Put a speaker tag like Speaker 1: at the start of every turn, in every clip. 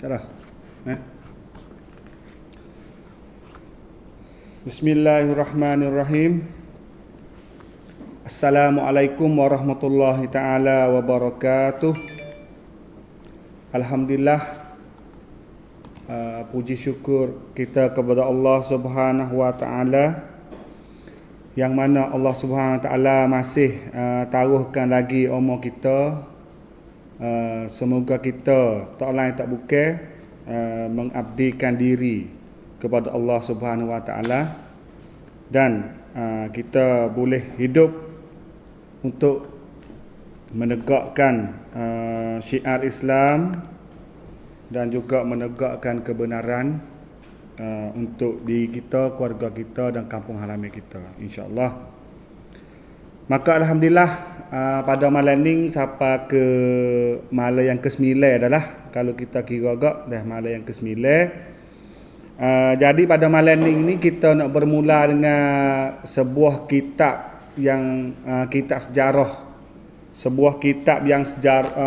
Speaker 1: Salah. Bismillahirrahmanirrahim. Assalamualaikum warahmatullahi taala wabarakatuh. Alhamdulillah, puji syukur kita kepada Allah Subhanahu wa taala, yang mana Allah Subhanahu wa taala masih taruhkan lagi umur kita. Semoga kita tak lain tak bukan mengabdikan diri kepada Allah Subhanahu wa taala, dan kita boleh hidup untuk menegakkan syiar Islam dan juga menegakkan kebenaran untuk diri kita, keluarga kita dan kampung halaman kita, insya-Allah. Maka alhamdulillah, pada malam ni sampai ke malam yang ke-9 adalah, kalau kita kira agak dah malam yang ke-9. Jadi pada malam ni kita nak bermula dengan sebuah kitab yang kitab sejarah, sebuah kitab yang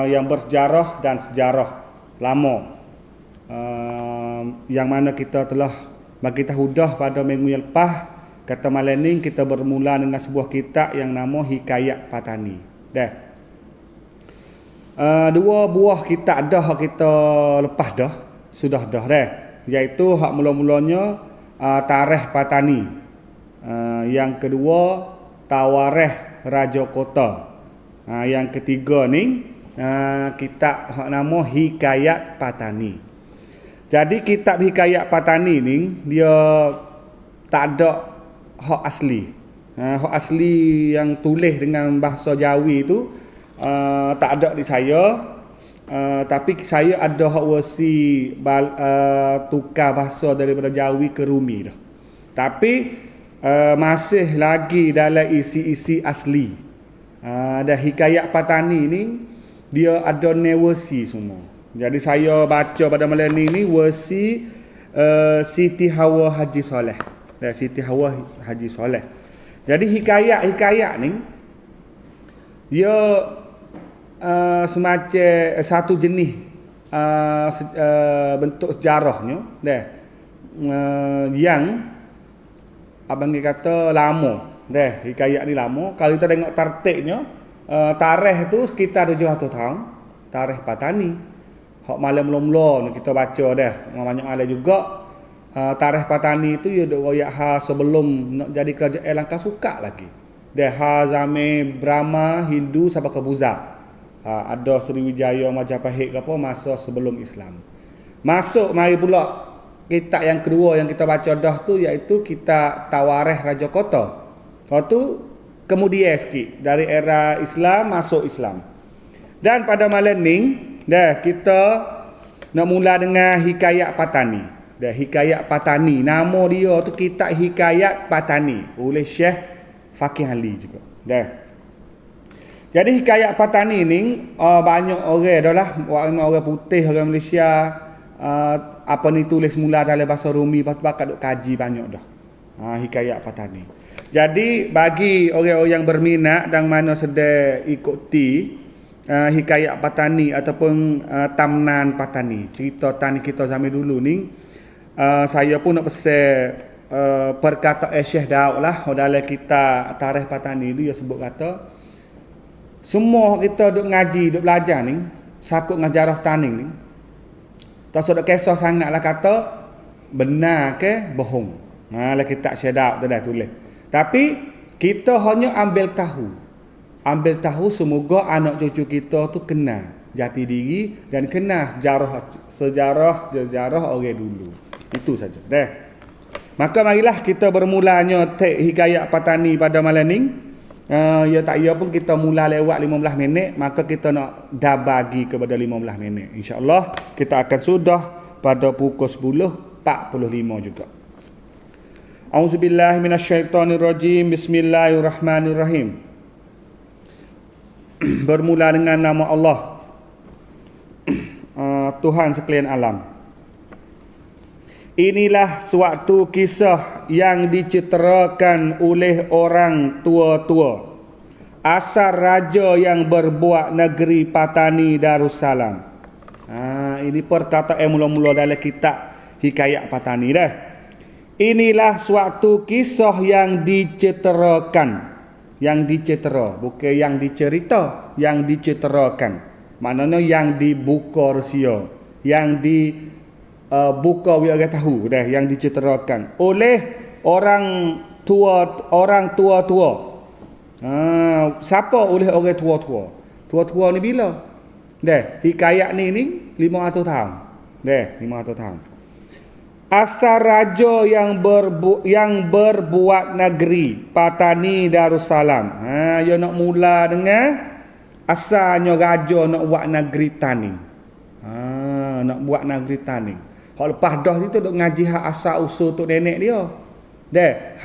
Speaker 1: yang bersejarah dan sejarah lama, yang mana kita telah bagi tahu dah pada minggu yang lepas. Kata malam ni kita bermula dengan sebuah kitab yang nama Hikayat Patani. Dah. Dua buah kitab dah kita lepas dah, sudah dah dah. Iaitu hak mula-mulanya Tarikh Patani. Yang kedua Tawarikh Raja Kota. Yang ketiga ni kitab hak nama Hikayat Patani. Jadi kitab Hikayat Patani ni dia tak ada hak asli. Hak asli yang tulis dengan bahasa Jawi tu tak ada di saya. Tapi saya ada hak versi tukar bahasa daripada Jawi ke Rumi dah. Tapi masih lagi dalam isi-isi asli. Dan Hikayat Patani ni dia ada versi semua. Jadi saya baca pada malam ni versi Siti Hawa Haji Soleh. Siti Hawa Haji Soleh. Jadi hikayat ni dia semacam satu jenis bentuk sejarahnya yang abang kata lama. Hikayat ni lama. Kalau kita tengok tertibnya, tarikh tu sekitar 700 tahun. Tarikh Patani. Hak malam mula-mula kita baca dah. Banyak alai juga. Tarikh Patani tu dia duk royak sebelum nak jadi kerajaan Langkasuka lagi. Dah zaman Brahma, Hindu sampai ke Buza. Ada Sriwijaya, Majapahit ke apa masa sebelum Islam. Masuk mari pula kitab yang kedua yang kita baca dah tu, iaitu kitab Tawarikh Raja Kota. Lepas tu kemudian sikit dari era Islam masuk Islam. Dan pada malam ni dah kita nak mula dengan Hikayat Patani. Dah Hikayat Patani, nama dia tu kitab Hikayat Patani oleh Syekh Fakih Ali juga. Dah. Jadi Hikayat Patani ni banyak orang dah lah, orang putih, orang Malaysia apa ni tulis mula dalam bahasa Rumi, lepas tu bakat duk kaji banyak dah. Hikayat Patani. Jadi bagi orang-orang yang berminat dan mana sedang ikuti Hikayat Patani ataupun Tamnan Patani, cerita tani kita zaman dulu ni, saya pun nak pesan perkataan Syekh Daud lah dalam kitab Tarikh Patani dia sebut kata, semua kita duk ngaji, duk belajar ni, sakut ngajarah tani ni, tak sudah kisah sangatlah kata benar ke bohong. Lah kitab Syekh Daud tu dah tulis. Tapi kita hanya ambil tahu semoga anak cucu kita tu kenal jati diri dan kenal sejarah orang dulu. Itu saja. Dah. Maka marilah kita bermulanya Hikayat Patani pada malam ni. Ya tak ya pun kita mula lewat 15 minit, maka kita nak dah bagi kepada 15 minit. Insya-Allah kita akan sudah pada pukul 10.45 juga. Auzubillahi minasyaitonirrajim. Bismillahirrahmanirrahim. Bermula dengan nama Allah, Tuhan sekalian alam. Inilah suatu kisah yang diciterakan oleh orang tua-tua, asal raja yang berbuat negeri Patani Darussalam. Ini perkataan mula-mula dalam kitab Hikayat Patani dah. Inilah suatu kisah yang diceterakan. Yang dicetera, bukan yang dicerita, yang diceterakan. Maknanya yang dibuka rahsia, yang dibuka biar tahu dah, yang diceterakan oleh orang tua-tua. Siapa oleh orang tua-tua? Tua-tua ni bila? Dah, hikayat ni 500 tahun. Dah, 500 tahun. Asal raja yang berbuat negeri Patani Darussalam. Dia nak mula dengan asalnya raja nak buat negeri Tani. Nak buat negeri Tani. Hak lepas dah itu duk ngaji hak asal usul tok nenek dia. Deh,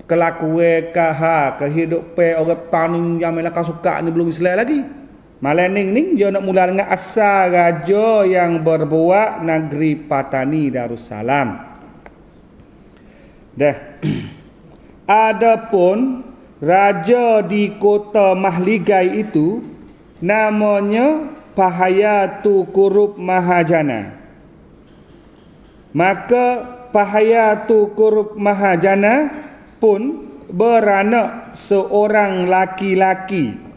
Speaker 1: kelakuan kehidupan orang Tani yang mereka suka ni belum Islam lagi. Malaning ni dia nak mula dengan asal raja yang berbuat negeri Patani Darussalam. Dah. Adapun raja di kota Mahligai itu namanya Pahayatu Kurup Mahajana. Maka Pahayatu Kurup Mahajana pun beranak seorang laki-laki.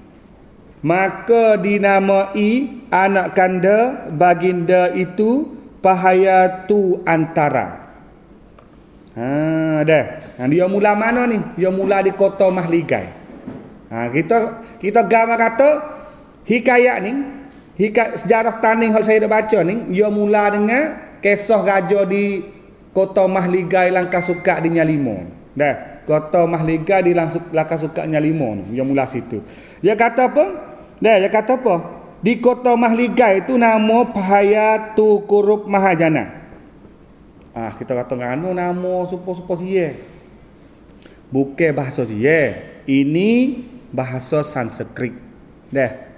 Speaker 1: Maka dinamai anak kanda baginda itu Pahayatu Antara. Dah. Dia mula mana ni? Dia mula di kota Mahligai. Kita gambar kata hikayat ni, sejarah Tani yang saya dah baca ni, dia mula dengan kisah raja di kota Mahligai Langkasuka di Nyalimo. Dah. Kota Mahligai di Langkasuka Nyalimo. Dia mula situ. Dia kata apa? Dia kata apa? Di kota Mahligai itu nama Pahayatu Kurup Mahajana. Kita kata ngano nama supo-supo siye. Bukan bahasa siye. Ini bahasa Sanskrit.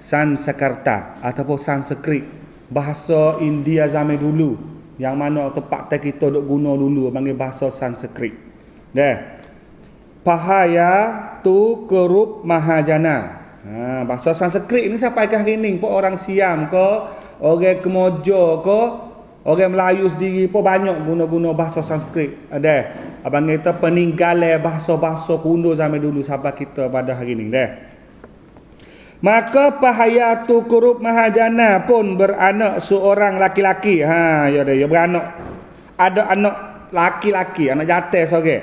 Speaker 1: Sanskerta ataupun Sanskrit. Bahasa India zaman dulu. Yang mana tempat kita duk guna dulu panggil bahasa Sanskrit. Pahayatu Kurup Mahajana. Bahasa Sanskrit ni sampai ke hari ni pun orang Siam ke, orang Kemoja ke, orang Melayu sendiri pun banyak guna-guna bahasa Sanskrit. Ada abang kita peninggalan bahasa-bahasa kuno zaman dulu sampai kita pada hari ni dah. Maka Pahayatu Kurup Mahajana pun beranak seorang laki-laki. Dia beranak. Ada anak laki-laki, anak jantan seorang.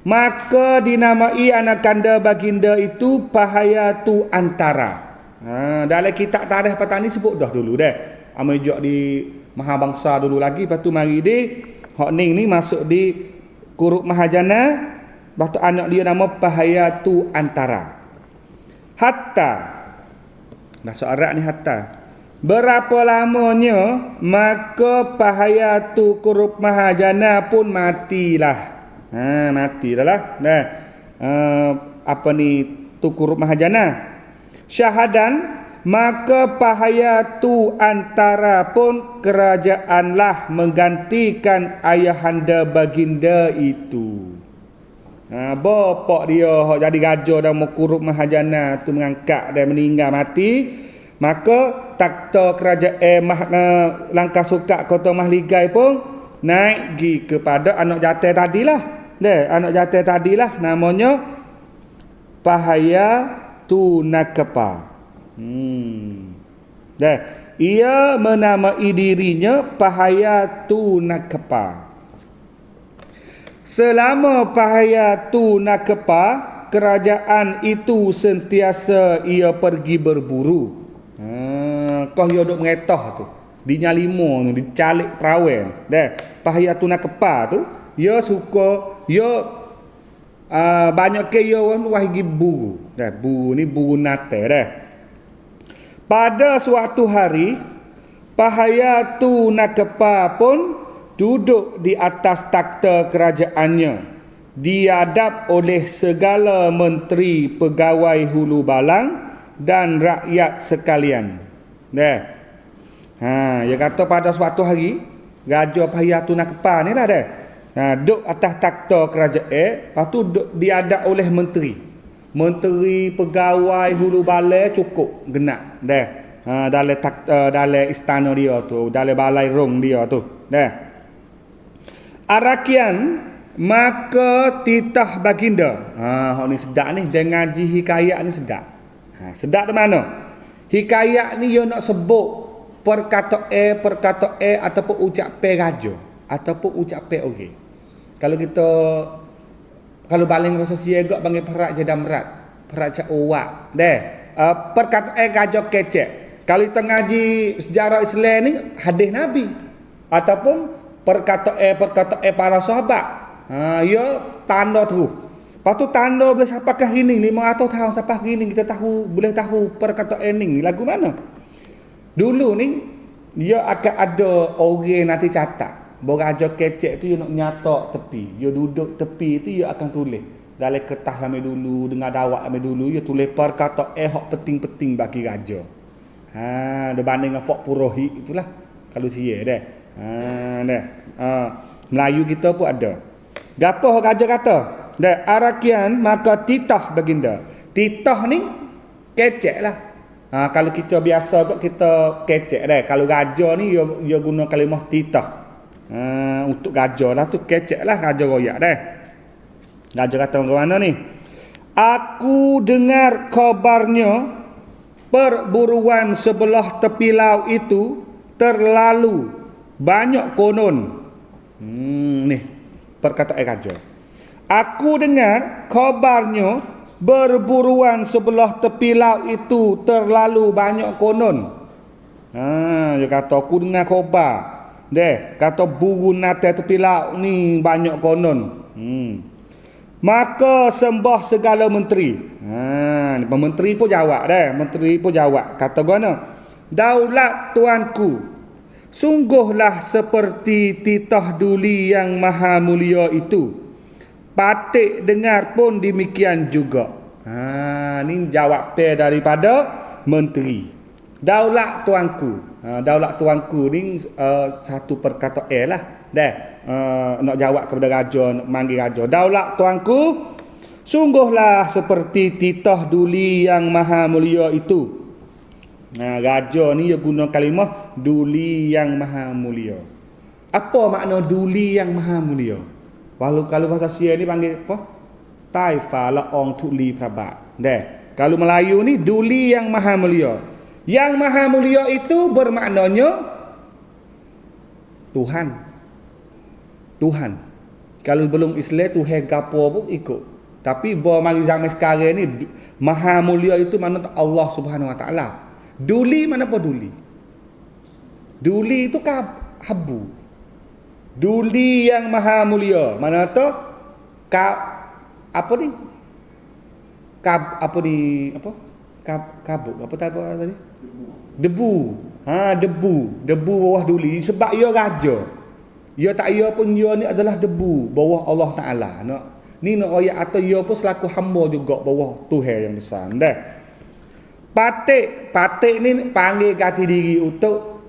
Speaker 1: Maka dinamai anak kanda baginda itu Pahayatu Antara. Dalam kitab Tarikh Patani sebut dah dulu dah. Amejak di Mahabangsa dulu lagi. Lepas tu mari di hak ni masuk di Kurup Mahajana. Lepas tu anak dia nama Pahayatu Antara. Hatta. Bahasa Arab ni hatta. Berapa lamanya maka Pahayatu Kurup Mahajana pun matilah. Mati dah lah. Apa ni tu Kurup Mahajana? Syahadan maka Pahayatu Antara pun kerajaanlah menggantikan ayahanda baginda itu. Bapak dia hak jadi raja dan Kurup Mahajana tu mengangkat dan meninggal mati. Maka takhta kerajaan Langkasuka kota Mahligai pun naik pergi kepada anak jantan tadilah. Anak jantan tadilah namanya Pahayatu Nakepa. Ia menamai dirinya Pahayatu Nakepa. Selama Pahayatu Nakepa, kerajaan itu sentiasa ia pergi berburu. Kau dia duk mengetah tu. Di Nyalimo tu, di Calik Perawan. Pahayatu Nakepa tu, dia suka, dia banyak ke dia orang wah pergi buru. Buru ni buru Natal Pada suatu hari, Pahayatu Nakepa pun duduk di atas takhta kerajaannya, dihadap oleh segala menteri, pegawai hulu balang dan rakyat sekalian. Dia kata pada suatu hari Raja Pahayatu Nakepa ni lah duduk atas takhta kerajaan. Lepas tu dihadap oleh menteri, pegawai hulu balang cukup genap dalam istana dia tu, dalam balai rong dia tu. Dah. Arakian maka titah baginda. Hak ni sedap ni, dia ngaji hikayat ni sedap. Sedap di mana? Hikayat ni dia nak sebut perkataan ataupun ucapan raja ataupun ucapan orang. Kalau baling bahasa siaga panggil perak jadam rat, perak cak uwak. Deh. Perkataan raja kecek. Kalau kita ngaji sejarah Islam ni hadis Nabi ataupun perkataan para sahabat. Ya tanda tu. Lepas tu tanda boleh sapakah gini 500 tahun sapah gini kita boleh tahu perkataan ni lagu mana. Dulu ni dia akan ada orang nanti catat. Beraja kecek tu dia nak nyatak tepi. Dia duduk tepi tu dia akan tulis. Dalam kertas sampai dulu, dengar dawak sampai dulu, dia tulis perkataan hak penting-penting bagi raja. Dia banding dengan fok purohit itulah. Kalau sia dah. Melayu kita pun ada. Gapo raja kata? Dah arakian maka titah baginda. Titah ni kecek lah. Kalau kita biasa kok kita kecek dah. Kalau raja ni dia guna kalimah titah. Untuk raja lah tu kecek lah raja royak dah. Raja kata ke mana ni? Aku dengar kabarnya perburuan sebelah tepi laut itu terlalu banyak konon. Ni perkataan raja. Aku dengar kabarnya berburuan sebelah tepi laut itu terlalu banyak konon. Dia kata aku dengar khabar. Kata buru nate tepi laut ni banyak konon. Maka sembah segala menteri. Menteri pun jawab dah. Menteri pun jawab. Kata gana, daulat tuanku, sungguhlah seperti titah duli yang maha mulia itu. Patik dengar pun demikian juga. Ni jawab daripada menteri. Daulat tuanku. Daulat tuanku ni satu perkataan lah. Nak jawab kepada raja, nak manggil raja. Daulat tuanku, sungguhlah seperti titah duli yang maha mulia itu. Raja ni dia guna kalimah duli yang maha mulia. Apa makna duli yang maha mulia? Kalau bahasa Sia ni panggil apa? Taifa laong tuli prabat. Kalau Melayu ni duli yang maha mulia. Yang maha mulia itu bermaknanya Tuhan. Kalau belum Islam Tuhan gapo pun ikut. Tapi mari zaman sekarang ni maha mulia itu mana Allah Subhanahu Wa Taala. Duli mana apa duli? Duli itu habu. Duli yang maha mulia. Mana tu? Kabut. Apa tadi? Debu. Debu bawah duli sebab ia raja. Ya tak ia pun ia ni adalah debu bawah Allah Taala. Ni nak ayat atau ia pun selaku hamba juga bawah Tuhan yang besar. Patik ni panggil ganti diri untuk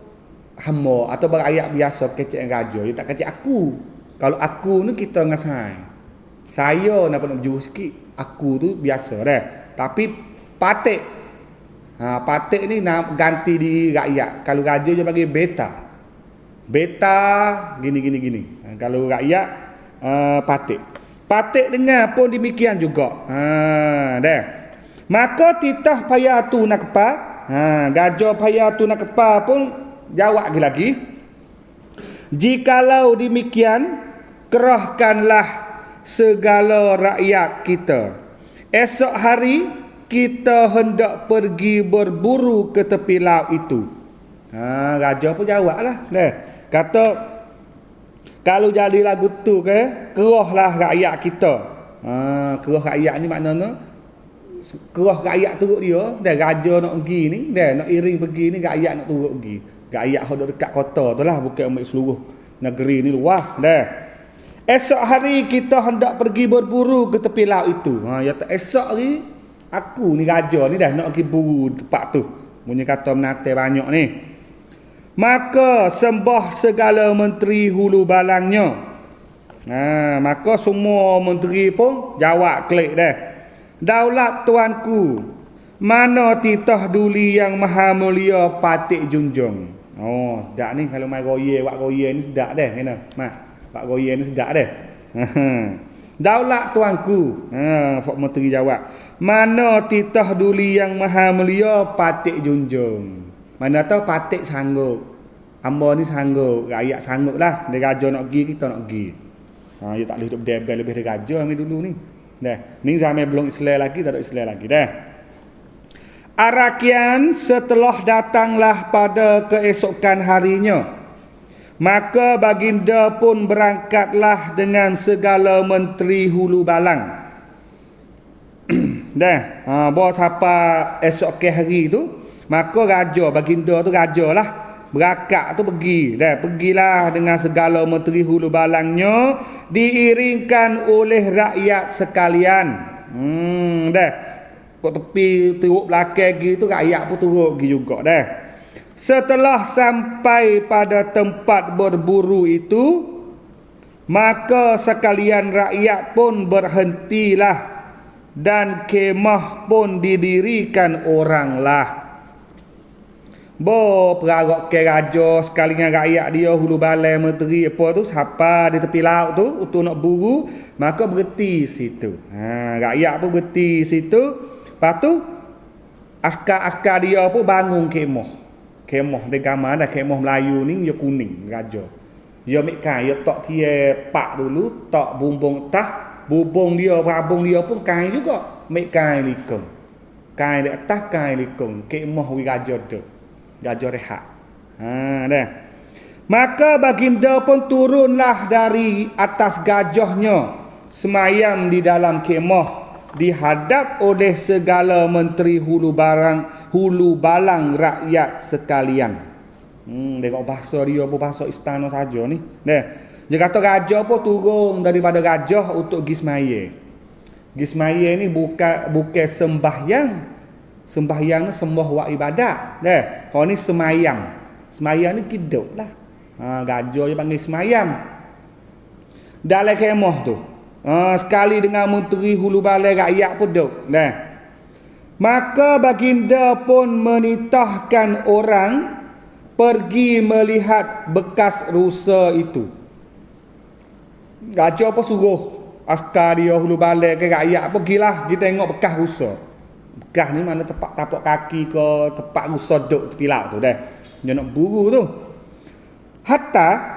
Speaker 1: hamba atau berayat biasa kecek raja. Dia tak kecek aku. Kalau aku ni kita ngasai. Saya nak berjuru sikit. Aku tu biasa dah. Tapi patik. Patik ni nak ganti diri rakyat. Kalau raja dia panggil beta. Beta gini. Kalau rakyat patik dengar pun demikian juga. Maka titah payatu nak kepa. Gajah payatu nak kepa pun jawab lagi. Jikalau demikian, kerahkanlah segala rakyat kita. Esok hari kita hendak pergi berburu ke tepi laut itu. Raja pun jawab lah. Kata kalau jadi lagu tu kerahlah rakyat kita. Kerah rakyat ni maknanya kerah rakyat turut dia. Raja nak pergi ni, nak iring pergi ni, rakyat nak turut pergi. Rakyat yang dekat kota tu lah, bukan umat seluruh negeri ni luah. Esok hari kita hendak pergi berburu ke tepi laut itu. Esok hari aku ni raja ni nak pergi buru tempat tu. Bunyi kata menate banyak ni. Maka sembah segala menteri hulu balangnya. Maka semua menteri pun jawab klik Daulat tuanku, Mana titah duli yang maha mulia patik junjung. Oh, sedap ni kalau mai goye, wak goye ni sedap deh kena. Mak, wak goye ni sedap deh. Daulat tuanku. Pak Menteri jawab. Mana titah duli yang maha mulia patik junjung. Mana tahu patik sanggup. Hamba ni sanggup, rakyat sanggup lah. Dia raja nak pergi, kita nak pergi. Dia tak boleh hidup debel lebih dari raja ni dulu ni. Dah, ni zaman belum Islam lagi, tak ada Islam lagi dah. Arakian setelah datanglah pada keesokan harinya, maka baginda pun berangkatlah dengan segala menteri hulu balang. Dah, bawa siapa esok ke hari tu, maka raja, baginda tu raja lah, berangkat tu pergi. Dah, pergilah dengan segala menteri hulu balangnya, diiringkan oleh rakyat sekalian. Dah, kat tepi teruk belakang gitu, rakyat pun turut pergi juga dah. Setelah sampai pada tempat berburu itu, maka sekalian rakyat pun berhentilah dan kemah pun didirikan orang lah. Peragak ke raja sekali dengan rakyat dia, hulu balai menteri apa tu, siapa di tepi laut tu untuk nak buru, maka berhenti situ. Rakyat pun berhenti situ. Lepas tu askar-askar dia pun bangun kemah. Kemah dia gambar dah, kemah Melayu ni dia kuning raja. Dia ambil kain, dia tak tie pak dulu, tak bumbung tah, bubung dia, rabung dia pun kain juga. Ambil kain likung. Kain di atas, kain likung. Kemah wi raja tu. Raja rehat. Dah. Maka baginda pun turunlah dari atas gajahnya, semayam di dalam kemah, dihadap oleh segala menteri hulu balang rakyat sekalian. Tengok bahasa dia pun bahasa istana saja ni. Dah. Dia kata raja pun turun daripada gajah untuk pergi semaya. Pergi semaya ni bukan sembahyang. Sembahyang ni sembah wak ibadat. Dah. Kalau ni semayam. Semayam ni hidup lah. Gajah dia panggil semayam. Dalam kemah tu. Sekali dengan menteri hulu balai rakyat pun duduk. Dah. Maka baginda pun menitahkan orang pergi melihat bekas rusa itu. Raja pun suruh askar dia hulu balai ke rakyat pergilah kita tengok bekas rusa. Bekas ni mana tempat tapak kaki ke tempat rusa duduk tepi laut tu dah. Dia nak buru tu. Hatta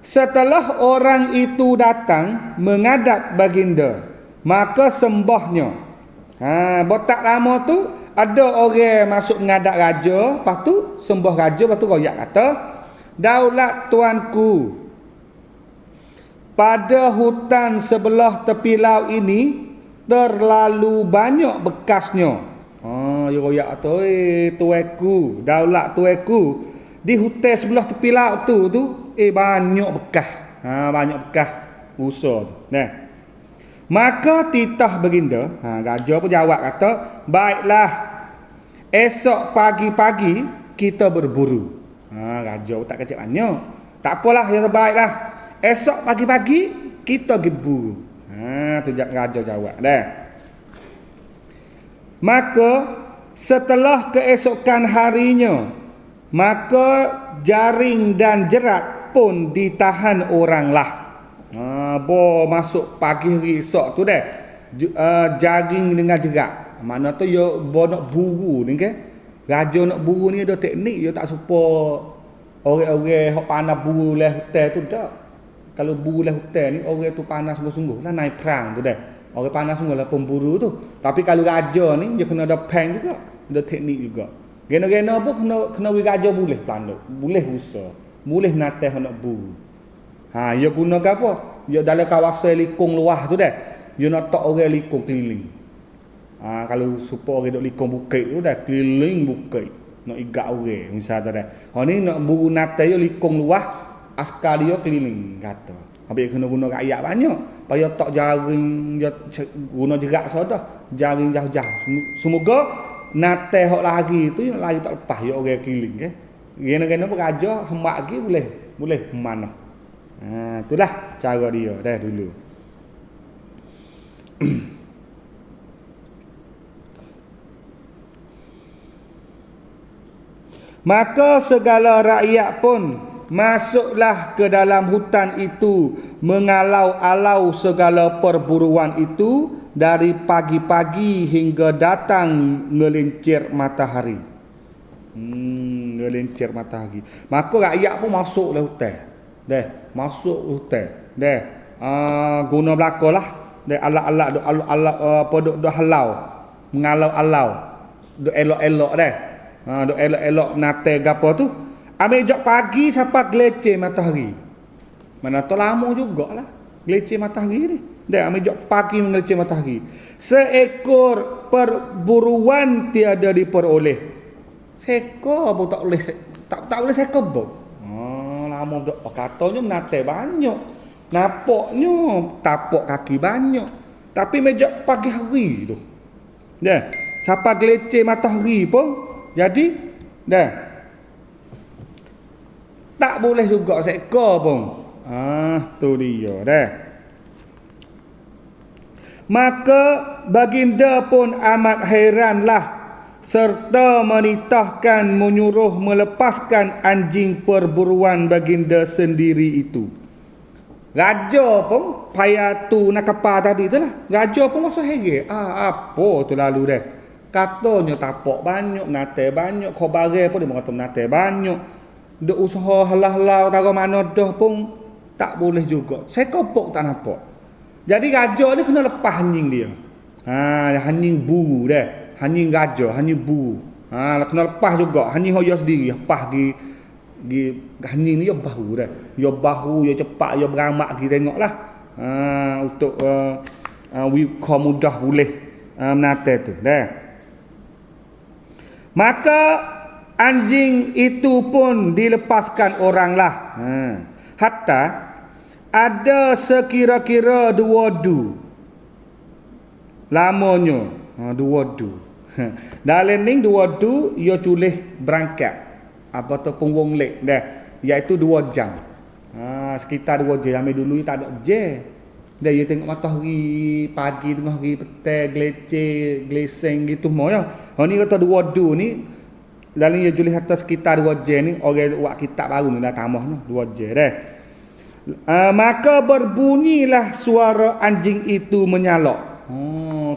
Speaker 1: setelah orang itu datang menghadap baginda, maka sembahnya. Tak lama tu ada orang masuk menghadap raja, lepas tu sembah raja, lepas tu royak kata, "Daulat tuanku, pada hutan sebelah tepi laut ini terlalu banyak bekasnya." Dia royak kata, tuanku, daulat tuanku, di hutan sebelah tepi laut tu banyak bekas. Banyak bekas rusa tu. Nah. Maka titah baginda, raja pun jawab kata, "Baiklah. Esok pagi-pagi kita berburu." Raja pun tak kecil banyak. Tak apalah, yang terbaiklah. Esok pagi-pagi kita pergi berburu. Tu raja jawab dah. Maka setelah keesokan harinya, maka jaring dan jerat pun ditahan orang lah. Masuk pagi hari esok tu dah, jaring dengan jerat. Mana tu dia nak buru ni ke? Raja nak buru ni ada teknik, dia tak supa orang-orang hok panas buru lah hutan tu dak. Kalau buru lah hutan ni orang tu panas sungguh-sungguh lah, naik perang tu dah. Orang panas sungguh lah pemburu tu. Tapi kalau raja ni dia kena ada pen juga, ada teknik juga. Gena-gena pun kena raja boleh pelanduk, boleh usaha, boleh nateh nak buru. Dia guna ke apa? Dia dalam kawasan likung luah tu dah. Dia nak tak orang likung keliling. Kalau supaya orang duk likung bukit tu dah keliling bukit. Nak igat orang misal tu dah. Ni nak buru nateh dia likung luah, askar dia keliling kata. Habis kena guna rakyat banyak. Payah tak jaring dia guna jerat sadah. Jaring jauh-jauh. Semoga nateh hok lari tu yang lari tak lepas ya orang keliling ke. Gena-gena pun raja hembak lagi boleh mana. Itulah cara dia dah dulu. Maka segala rakyat pun masuklah ke dalam hutan itu, mengalau-alau segala perburuan itu dari pagi-pagi hingga datang ngelincir matahari. Ngelincir matahari. Maka rakyat pun masuk ke hutan. Masuk ke hutan. Guna belakalah. Alat-alat duk halau, mengalau-alau, duk elok-elok duk elok-elok nate gapo tu. Ambil jok pagi sampai geleceh matahari. Mana tu lama jugalah geleceh matahari ni. Ambil jok pagi mengeleceh matahari. Seekor perburuan tiada diperoleh. Seekor pun tak boleh, tak boleh seekor pun. Lama dak katanya menate banyak. Nampaknya tapak kaki banyak. Tapi meja pagi hari tu. Sampai geleceh matahari pun jadi tak boleh juga seekor pun. Tu dia Maka baginda pun amat heranlah, serta menitahkan menyuruh melepaskan anjing perburuan baginda sendiri itu. Raja pun payah tu nak kapa tadi tu lah. Raja pun masa hege. Apa tu lalu katanya tapak banyak, nate banyak, khobare pun dia kata nate banyak. Duk usaha halah-halah taruh mana dah pun tak boleh juga. Sekopok tak nampak. Jadi raja ni kena lepas anjing dia. Anjing buru anjing raja, anjing buru. Kena lepas juga. Anjing hoya sendiri, lepas anjing ni dia bahu dia bahu, dia cepat, dia beramak kita tengoklah. Untuk wika mudah boleh menate tu Maka anjing itu pun dilepaskan oranglah. Hatta ada sekira-kira 2 du. Lamanya 2 du. Dalam ni 2 du ia tulih berangkat. Apa tu punggung lek iaitu 2 jam. Sekitar 2 jam. Ambil dulu tak ada jam. Dia tengok matahari pagi, tengah hari, petang, geleceh, gleseng gitu semua ya. Ni kata 2 du ni lalu ia julih atas sekitar 2 jam ni orang buat kitab baru ni dah tambah ni 2 jam Maka berbunyilah suara anjing itu menyalak.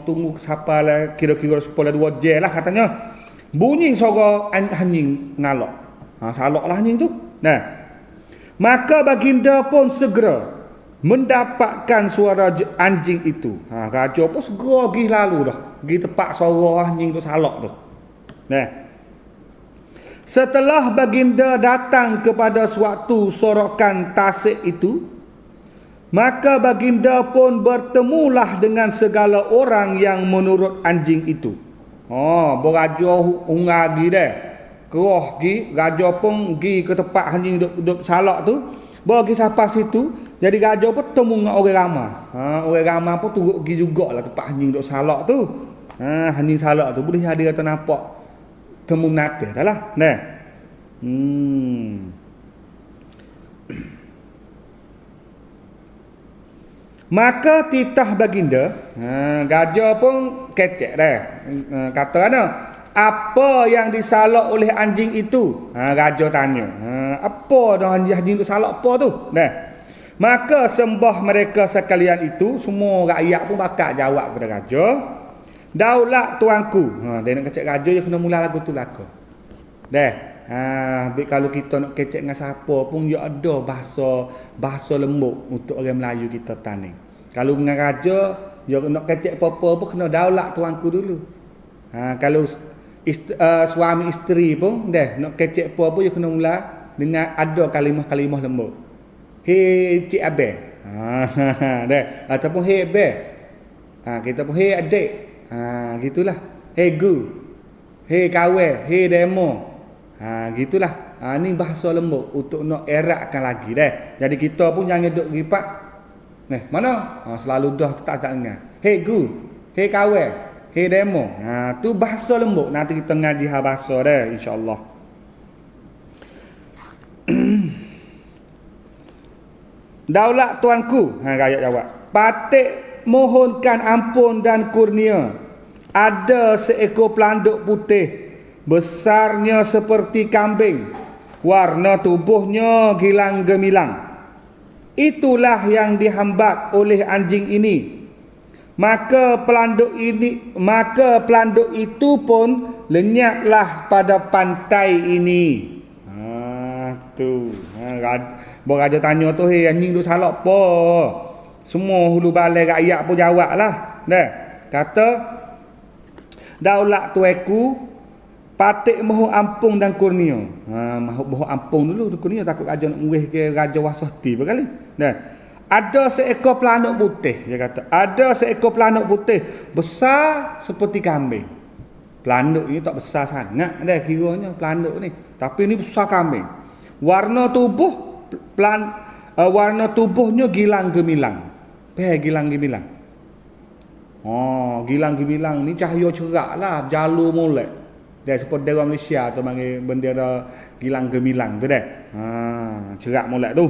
Speaker 1: Tunggu siapa lah kira-kira 2 jam lah katanya. Bunyi suara anjing ngalak. Salaklah anjing tu. Maka baginda pun segera mendapatkan suara anjing itu. Raja pun segera pergi lalu dah. Pergi tempat suara anjing tu salak tu. Setelah baginda datang kepada suatu sorokan tasik itu, maka baginda pun bertemulah dengan segala orang yang menurut anjing itu. Beraja ungagi Keroh pergi, raja pun pergi ke tempat anjing duduk salak tu. Bagi sampai situ, jadi raja pun temu dengan orang ramai. Orang ramai pun turut pergi jugalah tempat anjing duduk salak tu. Anjing salak tu boleh ada kata nampak temu menate dah lah. Maka titah baginda, gajah pun kecek kata mana? Apa yang disalak oleh anjing itu? Raja tanya. Apa dah anjing tu salak apa tu? Maka sembah mereka sekalian itu, semua rakyat pun bakal jawab kepada raja. Daulat tuanku. Dia nak kecek raja, dia kena mula lagu tu laku. Kalau kita nak kecek dengan siapa pun, dia ada bahasa lembut untuk orang Melayu kita tani. Kalau dengan raja, dia nak kecek apa-apa pun kena daulat tuanku dulu. Kalau suami isteri pun nak kecek apa dia kena mula dengan ada kalimah-kalimah lembut. Hei cik abang. Ataupun hei abang. Kita pun hei adik. Gitulah. Hei gu. Hei kawan, hei demo. Gitulah. Ni bahasa lembut untuk nak eratkan lagi Jadi kita pun jangan duduk ripak. Mana? Selalu dah tak dengar. Hei gu. Hei kawan. Hei demo. Tu bahasa lembut. Nanti kita ngaji bahasa insya-Allah. Daulat tuanku, rakyat jawab. Patik mohonkan ampun dan kurnia. Ada seekor pelanduk putih besarnya seperti kambing, warna tubuhnya gilang gemilang. Itulah yang dihambat oleh anjing ini. Maka pelanduk itu pun lenyaplah pada pantai ini. Raja tanya tu, "Hei, anjing tu salah apa?" Semua hulu balai rakyat pun jawablah. Kata, "Daulat tueku patik mahu ampung dan kurnia." Mahu ampung dulu kurnia, takut raja nak murih ke raja wasahti berkali. Ada seekor pelanduk putih, dia kata. Ada seekor pelanduk putih besar seperti kambing. Pelanduk ni tak besar sangat dah kiranya pelanduk ni, tapi ni besar kambing. Warna tubuhnya gilang gemilang. Gilang gemilang. Gilang gemilang ni cahaya cerah lah, jalur molek. Dia seperti orang Malaysia tu panggil bendera gilang gemilang tu dah. Cerah molek tu.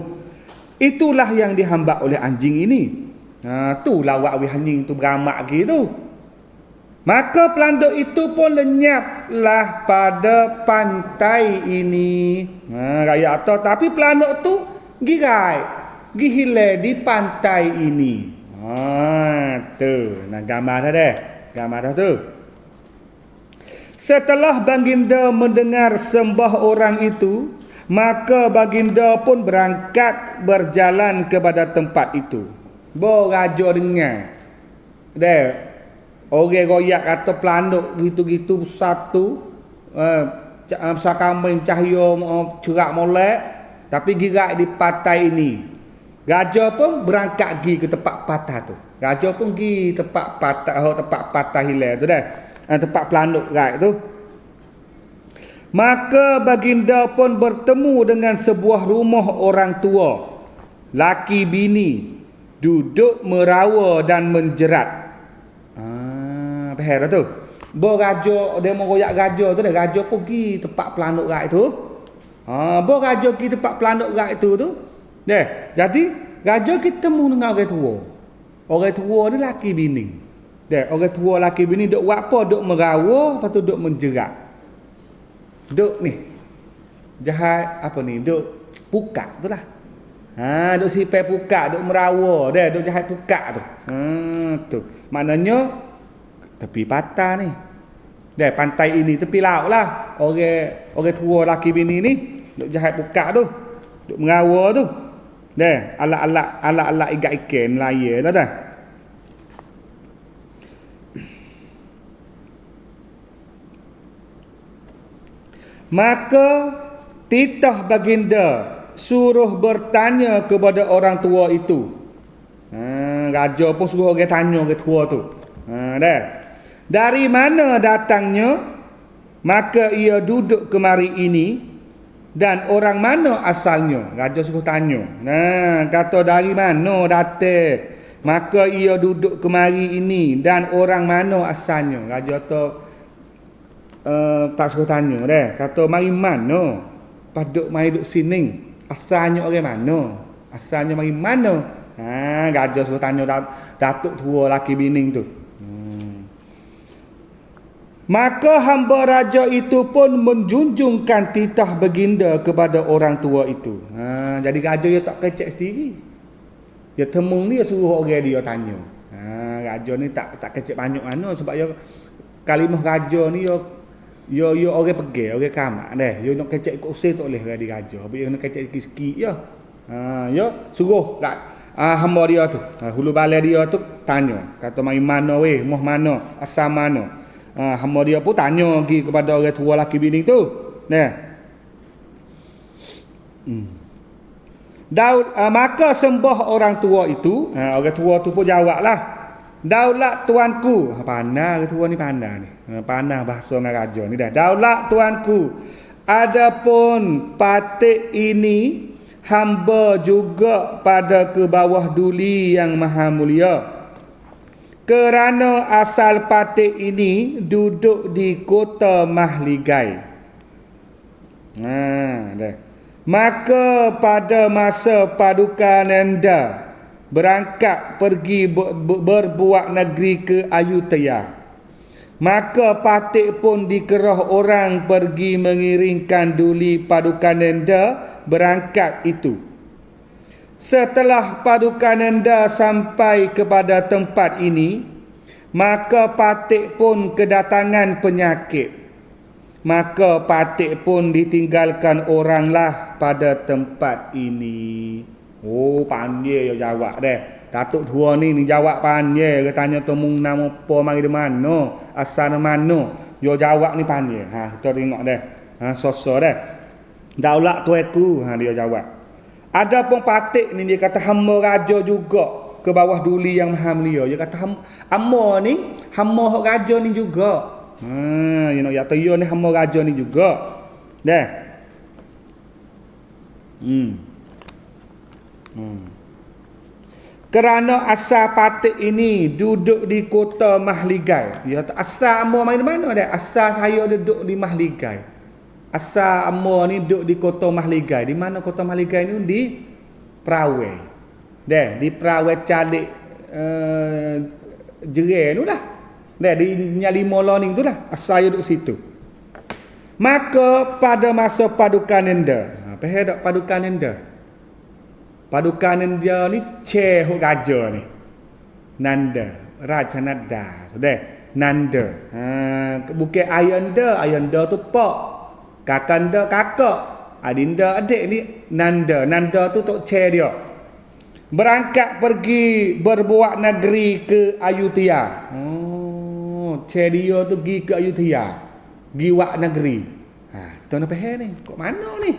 Speaker 1: Itulah yang dihambat oleh anjing ini. Tu lawak anjing tu beramak gitu. Maka pelanduk itu pun lenyaplah pada pantai ini. Rakyat tahu, tapi pelanduk tu gihilai di pantai ini. Tu, gambar dah. Gambar dah tu. Setelah baginda mendengar sembah orang itu, maka baginda pun berangkat berjalan kepada tempat itu. Raja dengar. Orang royak kata pelanduk gitu-gitu satu besar kambing cahaya cerah molek, tapi girak di pantai ini. Raja pun berangkat pergi ke tempat patah tu. Raja pun pergi tempat patah hilal tu dah. Tempat pelanduk rai tu. Maka baginda pun bertemu dengan sebuah rumah orang tua, laki bini, duduk merawa dan menjerat. Faham tu? Raja dia mau royak raja tu dah. Raja pergi tempat pelanduk rai tu. Raja pergi tempat pelanduk rai tu. Jadi raja ketemu dengan orang tua. Orang tua ni laki bini. Orang tua laki bini duk buat apa? Duk merawa, lepas tu duk menjerat. Duk ni jahat apa ni, duk pukak tu lah. Duk sipai pukak, duk merawa dah, duk jahat pukak tu. Tu maknanya tepi patah ni. Pantai ini tepi laut lah. Orang tua laki bini ni duk jahat pukak tu, duk merawa tu. Alat-alat ikat ikan Melayu lah dah. Maka titah baginda suruh bertanya kepada orang tua itu. Raja pun suruh orang tanya orang tua tu. Dari mana datangnya? Maka ia duduk kemari ini, dan orang mana asalnya? Raja suruh tanya. Kata dari mana datang? Maka ia duduk kemari ini, dan orang mana asalnya? Raja tu tak suruh tanya dah. Kata mari mana? Paduk mari duduk sini. Asalnya orang mana? Asalnya mari mana? Raja suruh tanya datuk tua laki bini tu. Maka hamba raja itu pun menjunjungkan titah baginda kepada orang tua itu. Jadi raja dia tak kecek sendiri. Dia temung dia suruh orang dia tanya. Raja ni tak kecek banyak mana, sebab dia kalimah raja ni yo orang pergi, orang kamak dah. Yo nak kecek ikut usaha tak boleh di raja. Dia nak kecek sikit-sikit je. Yo suruh hamba dia tu, hulu balai dia tu tanya. Kata mari mana weh, moh mana, asal mana. Hamba dia pun tanya pergi kepada orang tua laki bini tu. Maka sembah orang tua itu, orang tua tu pun jawablah, "Daulat tuanku." Pandai orang tua ni, pandai ni. Pandai bahasa raja ni dah. "Daulat tuanku, adapun patik ini hamba juga pada ke bawah duli yang maha mulia. Kerana asal patik ini duduk di kota Mahligai. Maka pada masa paduka Nanda berangkat pergi berbuat negeri ke Ayutthaya, Maka patik pun dikerah orang pergi mengiringkan duli paduka nenda berangkat itu. Setelah paduka nenda sampai kepada tempat ini, maka patik pun kedatangan penyakit. Maka patik pun ditinggalkan oranglah pada tempat ini. Oh, pandai dia jawab deh. Datuk tua ni jawab pandai. Dia tanya temung nama apa mari di mana, asal di mana. Dia jawab ni pandai. Ha, kita tengok deh. Ha, sosok deh. Daulat tueku, ha, dia jawab. Ada pun patik ni dia kata hamba raja juga ke bawah duli yang maha mulia. Dia kata hamba ni, hamba hak raja ni juga. Ha, you know, ya tayo ni hamba raja ni juga. Deh. Kerana asal patik ini duduk di kota Mahligai. Ya, asal amor main mana dah? Asal saya duduk di Mahligai. Asal amor ni duduk di kota Mahligai. Di mana kota Mahligai ni? Di Prawai. Dah, di Prawai Calik Jerai tu lah. Dah, di Nyalimo Loning tu lah. Asal saya duduk situ. Maka pada masa paduka nenda. Apa hendak paduka nenda? Paduka nenda ni hok raja ni. Nanda, Raja Nada. Sudah, Nanda. Ha, bukan ayanda tu pak. Kakanda kakak. Adinda adik ni Nanda. Nanda tu tok dia. Berangkat pergi berbuat negeri ke Ayutthaya. Oh, dia tu pergi ke Ayutthaya. Pergi buat negeri. Ha, kita nak faham ni. Kok mana ni?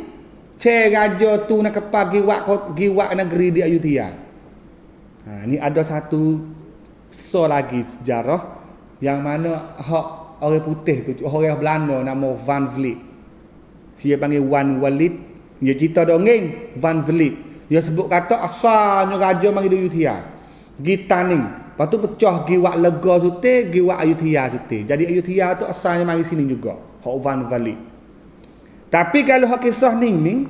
Speaker 1: Raja tu nak pagi giwak negeri di Ayutthaya. Ha, ni ada satu lagi sejarah yang mana hak orang putih tu, orang Belanda nama Van Vliet. Dia panggil Wan Walid. Dia cerita dongeng Van Vliet. Dia sebut kata asalnya raja mari di Ayutthaya. Gi Taning. Lepas tu pecah giwak lega sute, giwak Ayutthaya sute. Jadi Ayutthaya tu asalnya mari sini juga. Hak Van Vliet. Tapi kalau hak kisah ning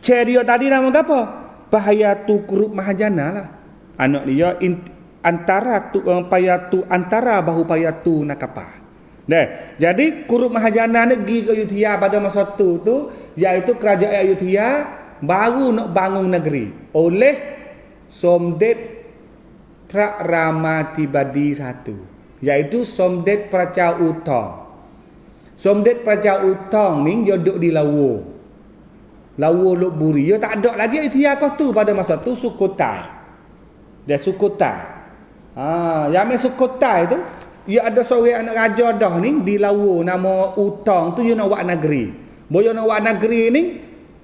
Speaker 1: dia tadi nama apa? Pahayatu Kurup Mahajana lah. Anak dia antara payatu antara bahu payatu nakapa. Dah. Jadi Kurup Mahajana ni pergi ke Ayutthaya pada masa tu iaitu kerajaan Ayutthaya baru nak bangun negeri oleh Somdet Pramatibadi I, iaitu Somdet Praja Utong. Somdet Praja Utong ni dia duduk di Lawu Luk Buri. Dia tak ada lagi Ayutthaya kau tu pada masa tu Sukhothai. Dia Sukhothai. Ha, yang Sukhothai tu dia ada seorang anak raja dah ni di Lawu nama Utong tu dia nak buat negeri. Boyo nak buat negeri ni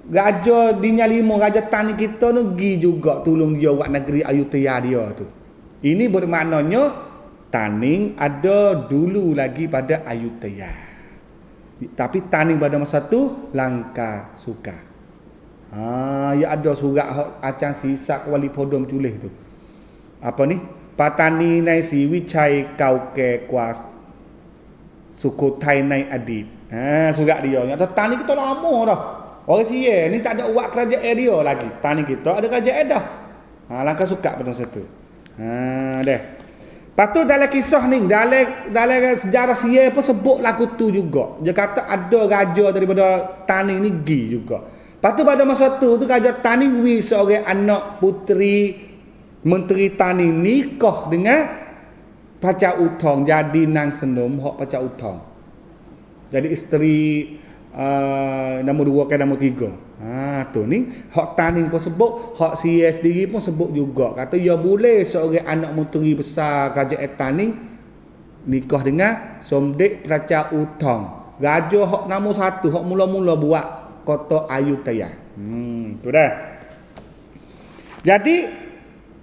Speaker 1: raja di Nyalimo, raja Tani kita tu pergi juga tolong dia buat negeri Ayutthaya dia tu. Ini bermaknanya Taning ada dulu lagi pada Ayutthaya. Tapi Taning pada masa tu langka suka. Ha, ya ada surat acang sisak wali podom culih tu. Apa ni? Patani nai si Wichai kau ke kuas Sukhothai nai adib. Ha, surat dia. Nyata Tani kita lama dah. Orang sia ni tak ada uak kerajaan dia lagi. Tani kita ada kerajaan dah. Ha, langka suka pada masa tu. Ha, deh. Lepas tu dalam kisah ni, dalam sejarah Sia pun sebut lagu tu juga. Dia kata ada raja daripada Taning ni pergi juga. Lepas tu pada masa tu raja Taning seorang anak puteri menteri Taning nikah dengan Paca Utong jadi nang senum hak Paca Utong. Jadi isteri nombor 2 ke nombor 3. Ha, tu ni hak Taning pun sebut, hak Sia sendiri pun sebut juga. Kata ya boleh seorang anak menteri besar kerajaan Taning nikah dengan Somdet Praja Utong. Raja hak nombor 1, hak mula-mula buat kota Ayutthaya. Tu dah. Jadi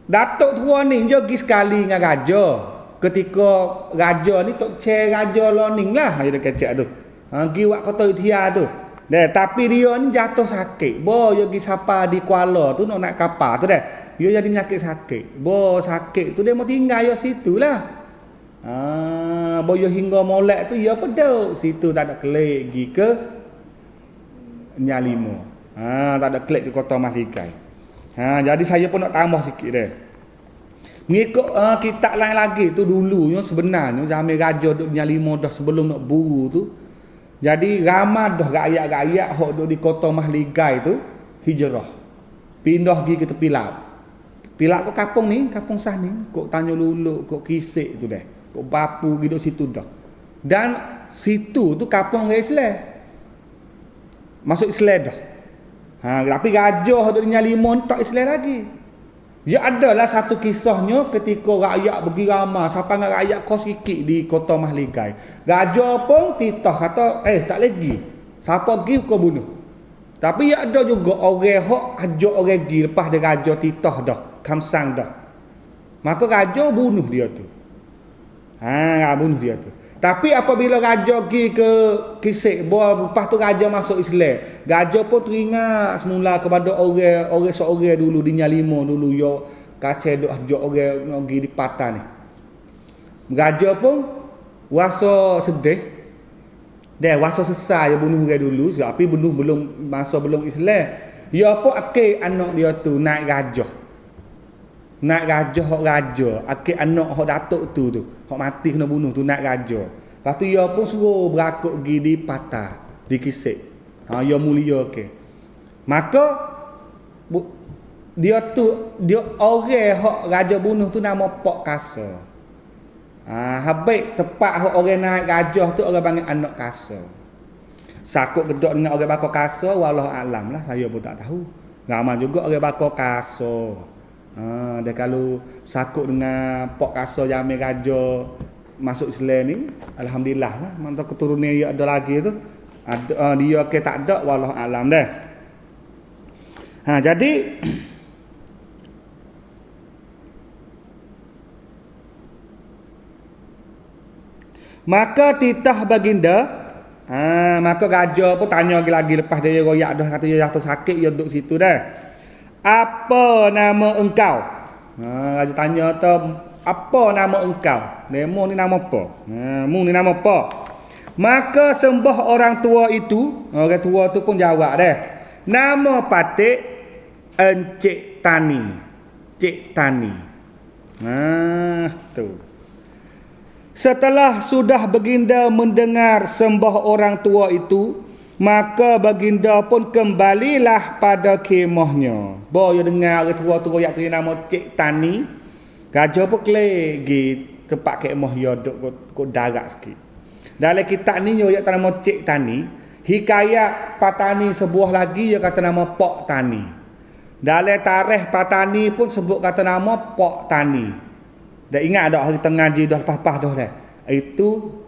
Speaker 1: Datuk tua ni dia pergi sekali dengan raja. Ketika raja ni tok raja Loning lah dia kecek tu. Ha, pergi buat kota Ayutthaya tu. Dah, tapi dia ni jatuh sakit. Bo dia pergi sapa di Kuala tu nak kapal tu dah. Dia jadi penyakit sakit. Bo sakit tu dia mau tinggal ya situ lah. Ah, bo dia hingga molek tu dia peduk. Situ tak ada kelik pergi ke Nyalimo. Tak ada kelik di kota Mahligai. Jadi saya pun nak tambah sikit dah. Ngikut kitab lain lagi tu dulunya sebenarnya zaman raja duk nyalimo dah sebelum nak buru tu. Jadi ramai dah rakyat-rakyat hok duk di kota Mahligai tu hijrah. Pindah pergi ke tepi laut. Pilak kok kampung ni, kampung sah ni, kok Tanjung Luluk, kok Kisik tu dah. Kok Bapu gitu situ dah. Dan situ tu kampung orang Islam. Masuk Islam dah. Tapi gajah tu nyalimo tak Islam lagi. Ya adalah satu kisahnya ketika rakyat pergi ramai sampai dengan rakyat kos sikit di kota Mahligai. Gajah pun titah kata tak lagi. Siapa pergi kau bunuh. Tapi ya ada juga orang hok ajak orang pergi lepas dia gajah titah dah, kamsang dah. Maka gajah bunuh dia tu. Bunuh dia tu. Tapi apabila gajah pergi ke Kisik, lepas tu gajah masuk Islam. Gajah pun teringat semula kepada orang seorang dulu di Nyalimo dulu yo kacau duk ajak orang pergi di patah ni. Gajah pun rasa sedih. Dia rasa sesal dia bunuh orang dulu, tapi bunuh belum Islam. Ya pun akil anak dia tu naik gajah. Naik gajah hok raja, akil anak hok datuk tu hok mati kena bunuh tu naik gajah. Lepas tu dia pun suruh berakuk pergi di patah, di Kisik. Ya mulia ke. Maka dia orang hok raja bunuh tu nama Pok Kasa. Habis tepat orang naik gajah tu orang panggil anak Kasa. Sakut gedok dengan orang bakal Kasa, wallahu alam lah, saya pun tak tahu. Ramai juga orang bakal Kasa. Dia kalau sakut dengan Pok Kasa jamin gajah masuk Islam ni, alhamdulillah lah. Mantap keturunan dia ada lagi tu. Dia ke tak ada, wallahu alam dah. Jadi maka titah baginda, maka gajah pun tanya lagi lepas dia royak dah, kata dia jatuh sakit, dia duduk situ dah. Apa nama engkau? Raja tanya tu, apa nama engkau? Demo ni nama apa? Mu ni nama apa? Maka sembah orang tua itu, orang tua tu pun jawab dah. Nama patik Encik Tani. Cik Tani. Tu. Setelah sudah baginda mendengar sembah orang tua itu, maka baginda pun kembalilah pada kemahnya. Dia dengar orang tua-tua yang tu nama Cik Tani. Gajah pun kelegi tempat kemah dia duk darat sikit. Dalam kitab ni dia kata nama Cik Tani. Hikayat Patani sebuah lagi dia kata nama Pok Tani. Dalam tarikh Patani pun sebut kata nama Pok Tani. Dah ingat dah hari tengah ngaji dah lepas-lepas dah dah. Itu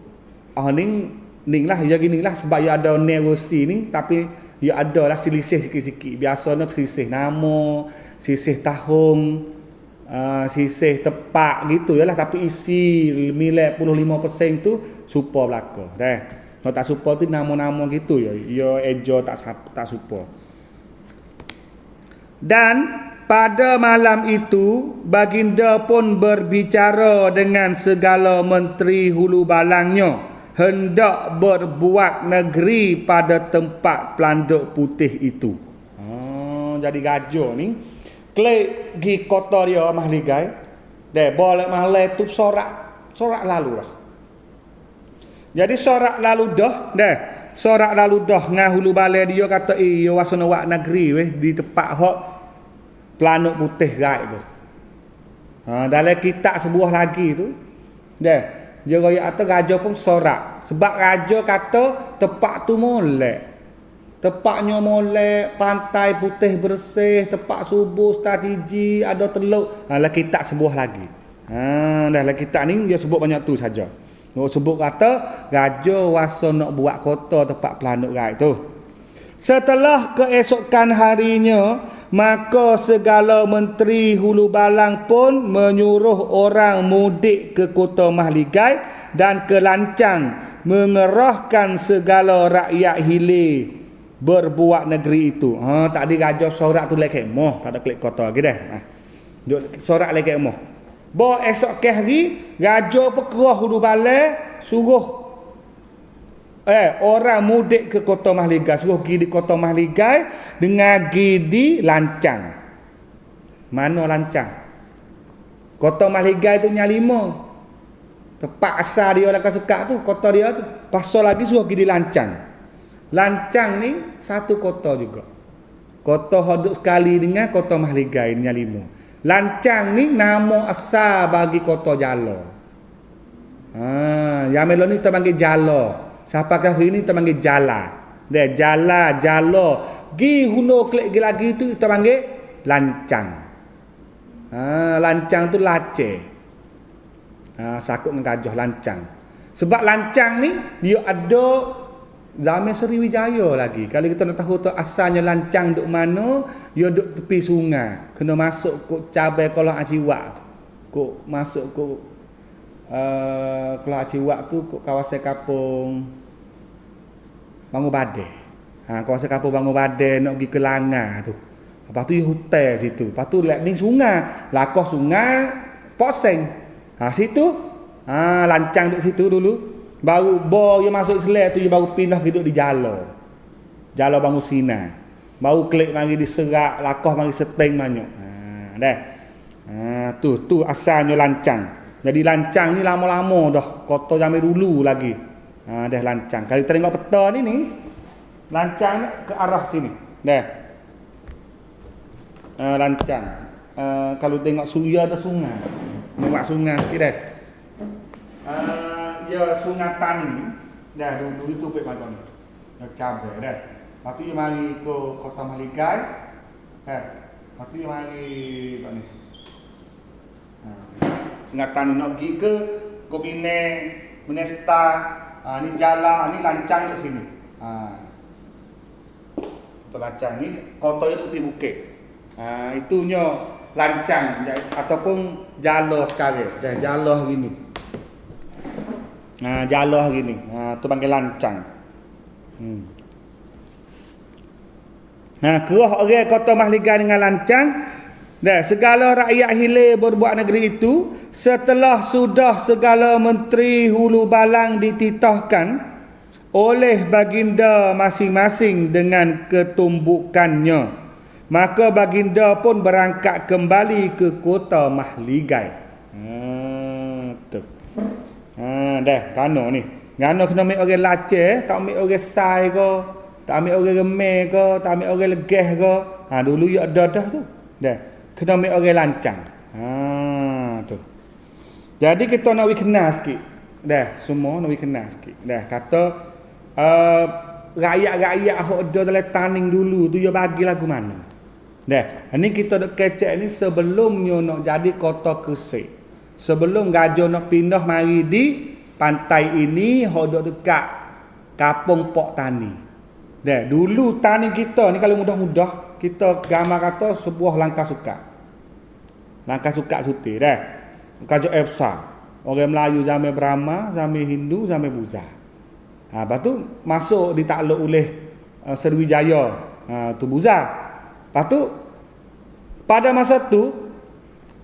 Speaker 1: ning lah ya gini lah sebab dia ada negosi ni, tapi dia ada lah selisih sikit-sikit. Biasanya selisih nama, selisih tahun, selisih tepat gitu yalah, tapi isi 95% tu supa belaka dah. Kalau tak supa tu nama-nama gitu ya. Ya ejo tak supa. Dan pada malam itu, baginda pun berbicara dengan segala menteri hulu balangnya, hendak berbuat negeri pada tempat pelanduk putih itu. Jadi gajah ni, klik pergi kota dia Mahligai, dia boleh Mahlai tu sorak lalu lah. Jadi sorak lalu dah, sorak lalu dah dengan hulu balai dia kata, yo wasana wak negeri weh di tempat hok pelanduk putih gaib tu. Dalam kitab sebuah lagi tu, dia royak kata gajah pun sorak. Sebab gajah kata tempat tu molek. Tempatnya molek, pantai putih bersih, tempat subuh strategi, ada teluk. Dalam kitab sebuah lagi. Dalam kitab ni dia sebut banyak tu saja. Dia sebut kata gajah wasa nak buat kota tempat pelanduk gaib tu. Setelah keesokan harinya, maka segala menteri hulu balang pun menyuruh orang mudik ke kota Mahligai dan ke Lancang, mengerahkan segala rakyat hilir berbuat negeri itu. Tadi gajah sorak tu lek moh, tak ada klik kota lagi dah. Sorak lek moh. Esok ke hari gajah pekerah hulu balai suruh orang mudik ke kota Mahligai, suruh pergi di kota Mahligai dengan pergi di Lancang. Mana Lancang? Kota Mahligai tu nya 5. Tempat asal dia Langkah Sukak tu, kota dia tu. Pasal lagi suruh pergi di Lancang. Lancang ni satu kota juga. Kota hodok sekali dengan kota Mahligai nya 5. Lancang ni nama asal bagi kota Jala. Yang melon ni kita panggil Jala. Siapa hari ni kita panggil Jala. Dia Jala, Jala. Gi huno klik lagi tu kita panggil Lancang. Lancang tu Laceh. Sakut dengan gajah Lancang. Sebab Lancang ni dia ada zaman Sriwijaya lagi. Kalau kita nak tahu tu asalnya Lancang duk mana, dia duk tepi sungai. Kena masuk ke cabai Kolah Aciwak tu. Kok masuk ke Kolah Aciwak tu ke kawasan kampung Bangun Badai. Kawasan kampung Bangun Badai nak pergi ke Langar tu. Lepas tu dia hotel situ. Lepas tu lek ni sungai, lakah sungai Poseng. Situ Lancang duduk situ dulu. Baru bo dia masuk Islam tu dia baru pindah duduk di Jala. Jala Bangun Sina. Baru klik mari diserak, lakah mari seteng banyak. Tu asalnya Lancang. Jadi Lancang ni lama-lama dah kota zaman dulu lagi. Dah Lancang. Kalau kita tengok peta ni Lancang ni ke arah sini. Dah. Lancang. Kalau tengok Suria ada sungai. Nampak sungai sikit dah. Ya Sungai Tani. Dah dulu tu pek macam ni. Dah cabai dah. Lepas tu dia mari ke Kota Mahligai. Lepas tu dia mari kat ni. Sungai Tani nak pergi ke Pinang, Menesta. Ni Jala, ni Lancang kat sini. Kota Lancang ni kota itu tepi bukit. Itunya Lancang ataupun Jala sekarang. Dah Jala gini. Jala gini. Tu panggil Lancang. Keroh orang kota Mahligai dengan Lancang. Dah segala rakyat hilir berbuat negeri itu setelah sudah segala menteri hulu balang dititahkan oleh baginda masing-masing dengan ketumbukannya. Maka baginda pun berangkat kembali ke kota Mahligai. Dah, kano ni. Kano kena ambil orang Laceh, tak ambil orang Sai ke, tak ambil orang Remeh ke, tak ambil orang Legeh ke. Dulu ya ada dah tu. Dah, kena ambil orang Lancang. Tu. Jadi kita nak kenal sikit. Dah, semua nak kenal sikit. Dah, kata rakyat-rakyat hok ada dalam taning dulu tu dia bagi lagu mana. Dah, ni kita nak kecek ni sebelumnya nak jadi kota Kesik. Sebelum Gajah nak pindah mari di pantai ini hok dekat Kampung Pok Tani. Dah, dulu tani kita ni kalau mudah-mudah kita gambar kata sebuah Langkah Sukak. Langkah Sukak Suti dah. Gajah Epsa. Orang Melayu zaman Brahma, zaman Hindu, zaman Buddha. Lepas tu masuk ditakluk oleh Sriwijaya. Tu Buddha. Lepas tu pada masa tu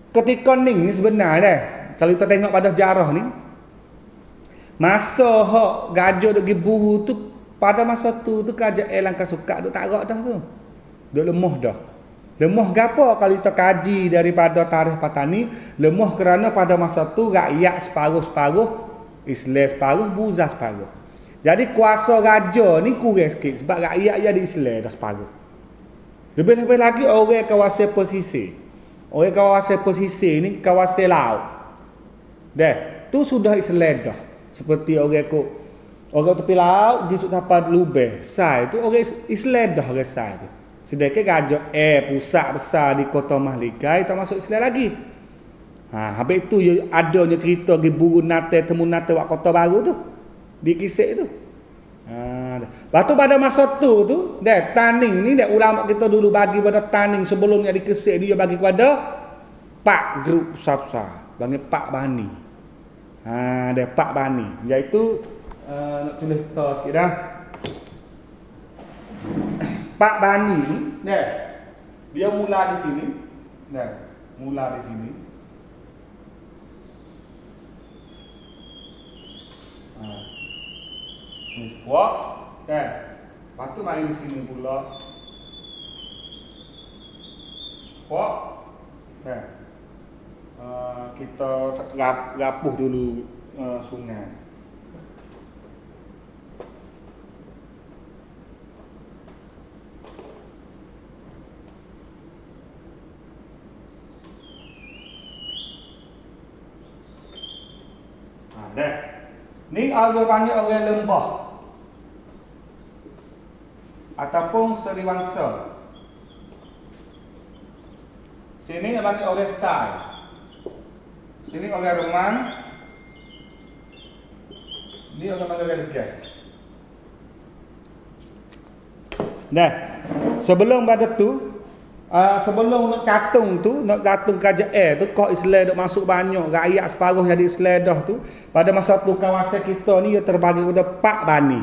Speaker 1: ketika ni sebenarnya kalau kita tengok pada sejarah ni masa hak Gajah duk pergi buru tu pada masa tu kerajaan Langkah Sukak duk tak rak dah tu. Duk lemah dah. Lemah gapo kalau kita kaji daripada tarikh Patani, lemah kerana pada masa tu rakyat separuh-separuh Islam separuh, Buddha separuh. Jadi kuasa raja ni kurang sikit sebab rakyat jadi Islam dah separuh. Lebih-lebih lagi orang kawasan pesisir. Orang kawasan pesisir ni kawasan laut. Dah, tu sudah Islam dah. Seperti orang tepi laut di Sapa Lubeh, Sai tu orang Islam dah orang Sai tu. Sedangkan Gajah pusat besar di Kota Mahligai tak masuk Islam lagi. Habis tu adanya cerita pergi buru Natal temu Natal wak Kota Baru tu. Di Kisik tu. Lepas tu pada masa tu dah taning ni dah ulama kita dulu bagi pada taning sebelum jadi Kesik dia bagi kepada Pak grup besar-besar. Bagi Pak Bani. Dia Pak Bani. Iaitu nak tulis sikit dah. Pak Bani ni dia mula di sini. Mula di sini. Ini sebuah. Lepas tu mari di sini pula. Sebuah. kita rapuh dulu sungai. Dah. Ni orang panggil orang lembah. Ataupun seriwangsa. Sini orang panggil orang sai. Sini orang remang. Ni orang panggil orang legai. Dah. Sebelum pada tu, sebelum nak catung kerajaan tu, kau Islam duk masuk banyak, rakyat separuh jadi Islam dah tu. Pada masa tu kawasan kita ni dia terbagi pada 4 bani.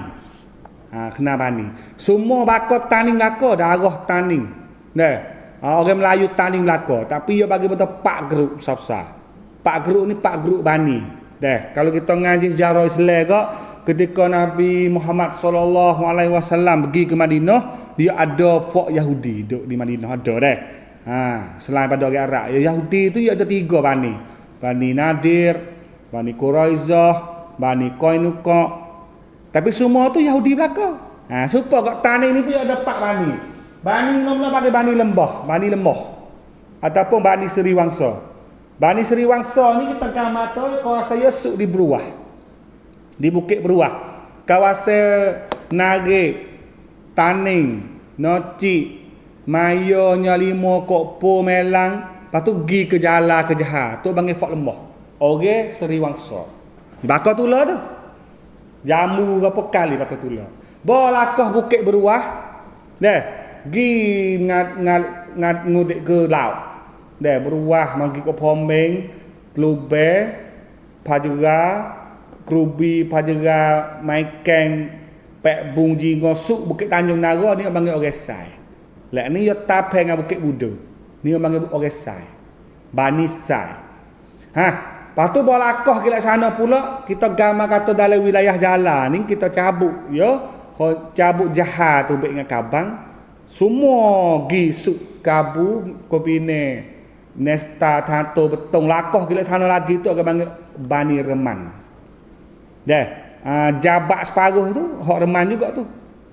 Speaker 1: Kena bani. Semua bakal taning belaka, darah taning. Dah. Orang Melayu taning belaka, tapi dia bagi pada 4 grup besar-besar. 4 grup ni 4 grup bani. Dah. Kalau kita ngaji sejarah Islam kak, ketika Nabi Muhammad sallallahu alaihi wasallam pergi ke Madinah, dia ada puak Yahudi duduk di Madinah, ada dah. Selain pada orang Arab, Yahudi tu dia ada 3 bani. Bani Nadir, Bani Quraizah, Bani Qainuqa. Tapi semua tu Yahudi belaka. Supaya kat tanah ni pun ada 4 bani. Bani mula-mula pakai bani lembah ataupun bani seriwangsa. Bani seriwangsa ni kita gambar tu kawasan Yusuf di Beruah. Di Bukit Beruah. Kawasan Narik, Taning, Nocik, Mayo, Nyalimo, Kokpo, Melang, lepas tu pergi ke Jalan ke Jahar. Tu panggil Fort Lembah. Orang seriwangsa. Bakar tula tu. Jamu berapa kali bakar tula. Bolakah Bukit Beruah. Dah. Gi ngudik ke laut. Dah Beruah magi ke Pombeng, Telube, Pajera, Kerubi, Pajera, Maikeng, Pek Bung Jingo, Suk Bukit Tanjung Nara ni panggil orang Sai. Lek ni yo tapeng dengan Bukit Budo. Ni panggil orang Sai. Bani Sai. Lepas tu bolakah ke sana pula, kita gambar kata dalam wilayah jalan ni kita cabut yo, cabut Jahar tu baik dengan Kabang. Semua gi Suk Kabu, Kopine, Nesta, Tato, Betong, lakah ke sana lagi tu akan panggil Bani Reman. Dah. Jabat separuh tu hak Reman juga tu.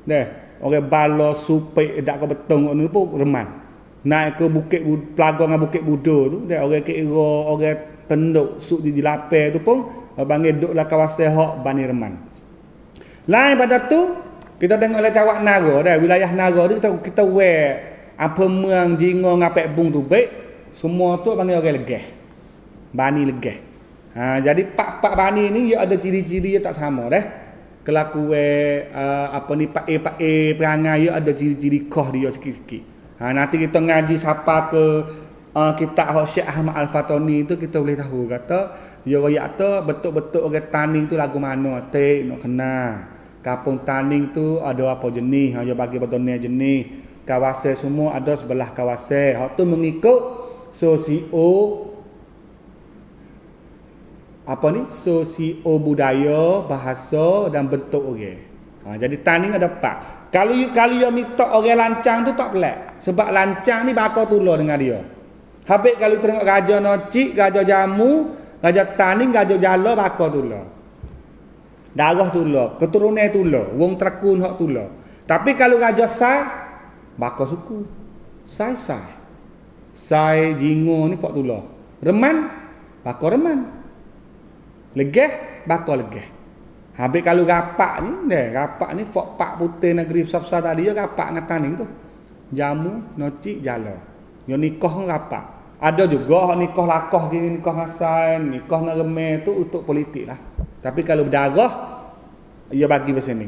Speaker 1: Dah. Orang Balo, Supik, dak ke Betong ni pun Reman. Naik ke Bukit Pelago dengan Bukit Budo tu, dah orang kira orang tenduk Suk di Lapar tu pun panggil duklah kawasan hak Bani Reman. Lain pada tu kita tengok lah Cawak Nara dah, wilayah Nara tu kita apa Muang Jingo ngapek Bung tu baik, semua tu panggil orang legah. Bani legah. Jadi pak bani ni dia ada ciri-ciri dia tak sama dah. Kelakuan apa ni pak A perangai dia ada ciri-ciri kah dia sikit-sikit. Nanti kita ngaji siapa ke kitab Syekh Ahmad Al-Fatani tu kita boleh tahu kata dia royak tu betul-betul orang Taning tu lagu mana tek nak kena. Kampung Taning tu ada apa jenis, dia bagi berdonya jenis. Kawasan semua ada sebelah kawasan. Hak tu mengikut sosio apa ni? Sosio budaya, bahasa dan bentuk orang. Jadi Taning ada 4. Kalau you minta orang lancang tu tak pelik. Sebab lancang ni bakal tular dengan dia. Habis kalau tengok Raja Nocik, Raja Jamu, Raja Taning, Raja Jala bakal tular. Darah tular, keturunan tular, wong trakun hak tular. Tapi kalau Raja Sai, bakal suku. Sai Jingo ni pak tular. Reman, bakal Reman. Legah, bakal legah. Habis kalau rapak ni pak putih negeri besar-besar tadi dia rapak dengan Taning tu. Jamu, Nocik, Jala. Yang nikah dengan rapak. Ada juga nikah lakah gini, nikah hasan, nikah dengan remeh tu untuk politik lah. Tapi kalau berdarah, ia bagi bahasa ni.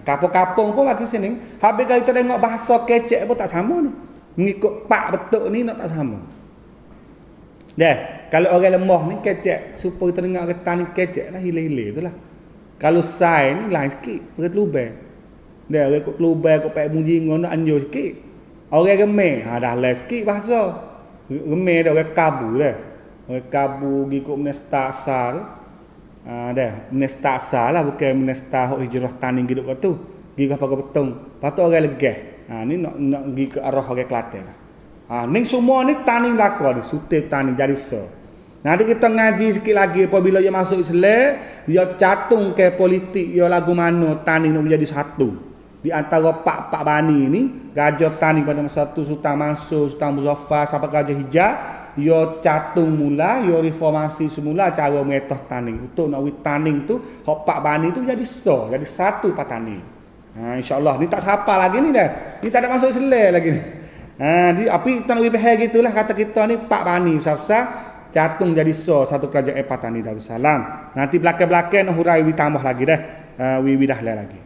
Speaker 1: Kapung-kapung pun bagi sini. Habis kalau kita tengok bahasa kecek pun tak sama ni. Mengikut pak betul ni nak tak sama. Dah, kalau orang lemah ni kecek, supaya kita dengar kata ni kecek lah, hilang-hilang tu lah. Kalau sai ni lain sikit, orang telubang. Dah, orang ikut telubang, ikut pek bunyi, nak anjur sikit. Orang remeh, dah lain sikit bahasa. Remeh dah, orang kabu dah. Orang kabu, ikut menesta asal tu. Dah menesta asal lah, bukan menesta hok hijrah Taning hidup kat tu. Gi ke pakai betong. Patut orang legah. Ni nak gi ke arah orang Kelantan. Ni semua ni Taning belaka ni, sutip Taning jadi so. Nanti kita ngaji sikit lagi apabila dia masuk Islam, dia catung ke politik, dia lagu mana tani nak menjadi satu. Di antara pak-pak bani ini, Gajah Tani pada masa itu Sultan Mansur, Sultan Muzaffar sampai Gajah Hijau, dia catung mula, dia reformasi semula cara metoh tani. Untuk nak wit tani tu, hak pak bani tu jadi jadi satu pak tani. Ha, insya-Allah ni tak siapa lagi ni dah. Ni tak ada masuk Islam lagi ni. Ha, di api kita nak wit pahal gitulah kata kita ni pak bani besar-besar catung jadi satu kerajaan Patani Darussalam. Nanti belakang-belakang nak hurai tambah lagi dah. Wi dah lagi.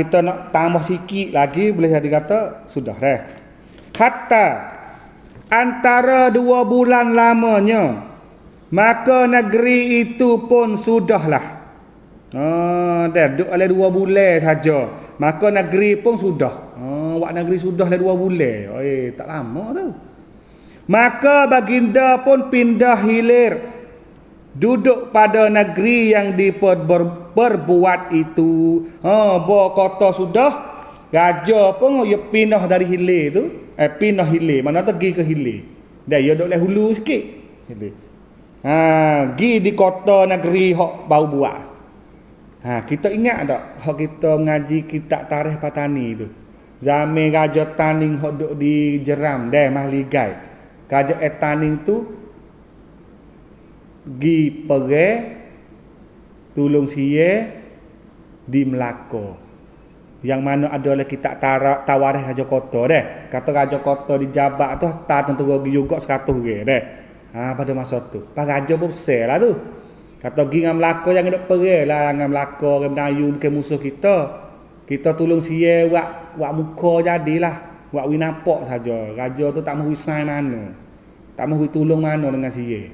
Speaker 1: Kita nak tambah sikit lagi boleh jadi kata sudah dah. Hatta antara 2 bulan lamanya maka negeri itu pun sudahlah. Dah duduk oleh 2 bulan saja. Maka negeri pun sudah. Wak negeri sudah dah 2 bulan. Tak lama tu. Maka baginda pun pindah hilir. Duduk pada negeri yang diperbuat itu. Bawa kota sudah. Gajah pun dia pindah dari hilir tu. Pindah hilir. Mana tu pergi ke hilir. Dah dia duduk oleh hulu sikit. Hilir. Pergi di kota negeri hok bau buat. Kita ingat tak hak kita mengaji kitab tarikh Patani tu. Zaman Gajah Taning hok duk di Jeram dah Mahligai. Gajah Taning tu gi pergi tulung sia di Melaka. Yang mana adalah kitab tawarikh Gajah Kota dah. Kata Gajah Kota di Jabak tu tak tentu juga 100 orang dah. Pada masa tu. Pak Gajah pun besar lah tu. Kata pergi dengan Melaka yang duk pergi lah dengan Melaka orang Melayu bukan musuh kita. Kita tolong sia wak muka jadilah. Wak wi nampak saja. Raja tu tak mahu sign mana. Tak mahu tolong mana dengan sia.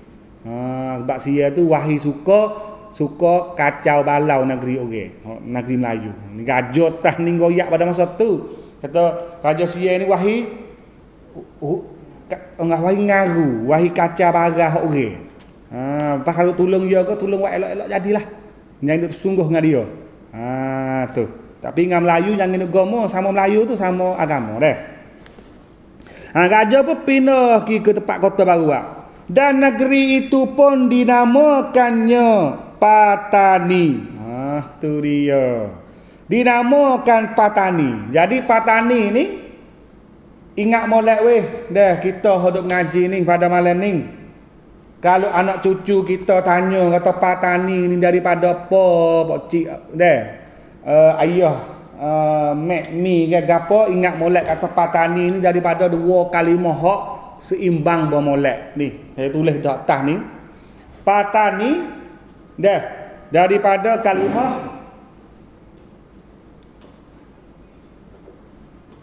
Speaker 1: Sebab sia tu wahi suka kacau balau negeri orang, negeri Melayu. Ni Gajah tah ning goyak pada masa tu. Kata raja sia ni wahi ngaru, wahi kacau barah orang. Pas kalau tolong dia ke tolong wak elok-elok jadilah. Yang sungguh dengan dia. Tu. Tapi dengan Melayu jangan agama, sama Melayu tu sama agama dah. Gajah pun pindah pergi ke tempat kota baru. Dan negeri itu pun dinamakannya Patani. Tu dia. Dinamakan Patani. Jadi Patani ni ingat molek weh. Dah kita hidup ngaji ni pada malam ni. Kalau anak cucu kita tanya kata Patani ni daripada apa pak cik dah. Ayah mak mi ke gapo ingat molek kata Patani ni daripada 2 kalimah hak seimbang bermolek ni. Saya tulis di atas ni. Patani dah daripada kalimah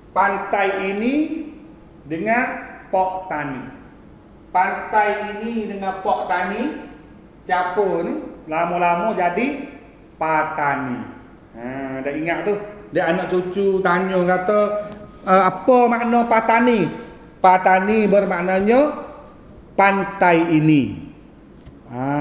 Speaker 1: pantai ini dengan Pok Tani. Pantai ini dengan Pok Tani campur ni lama-lama jadi Patani. Dah ingat tu. Dia anak cucu tanya kata apa makna Patani? Patani bermaknanya pantai ini.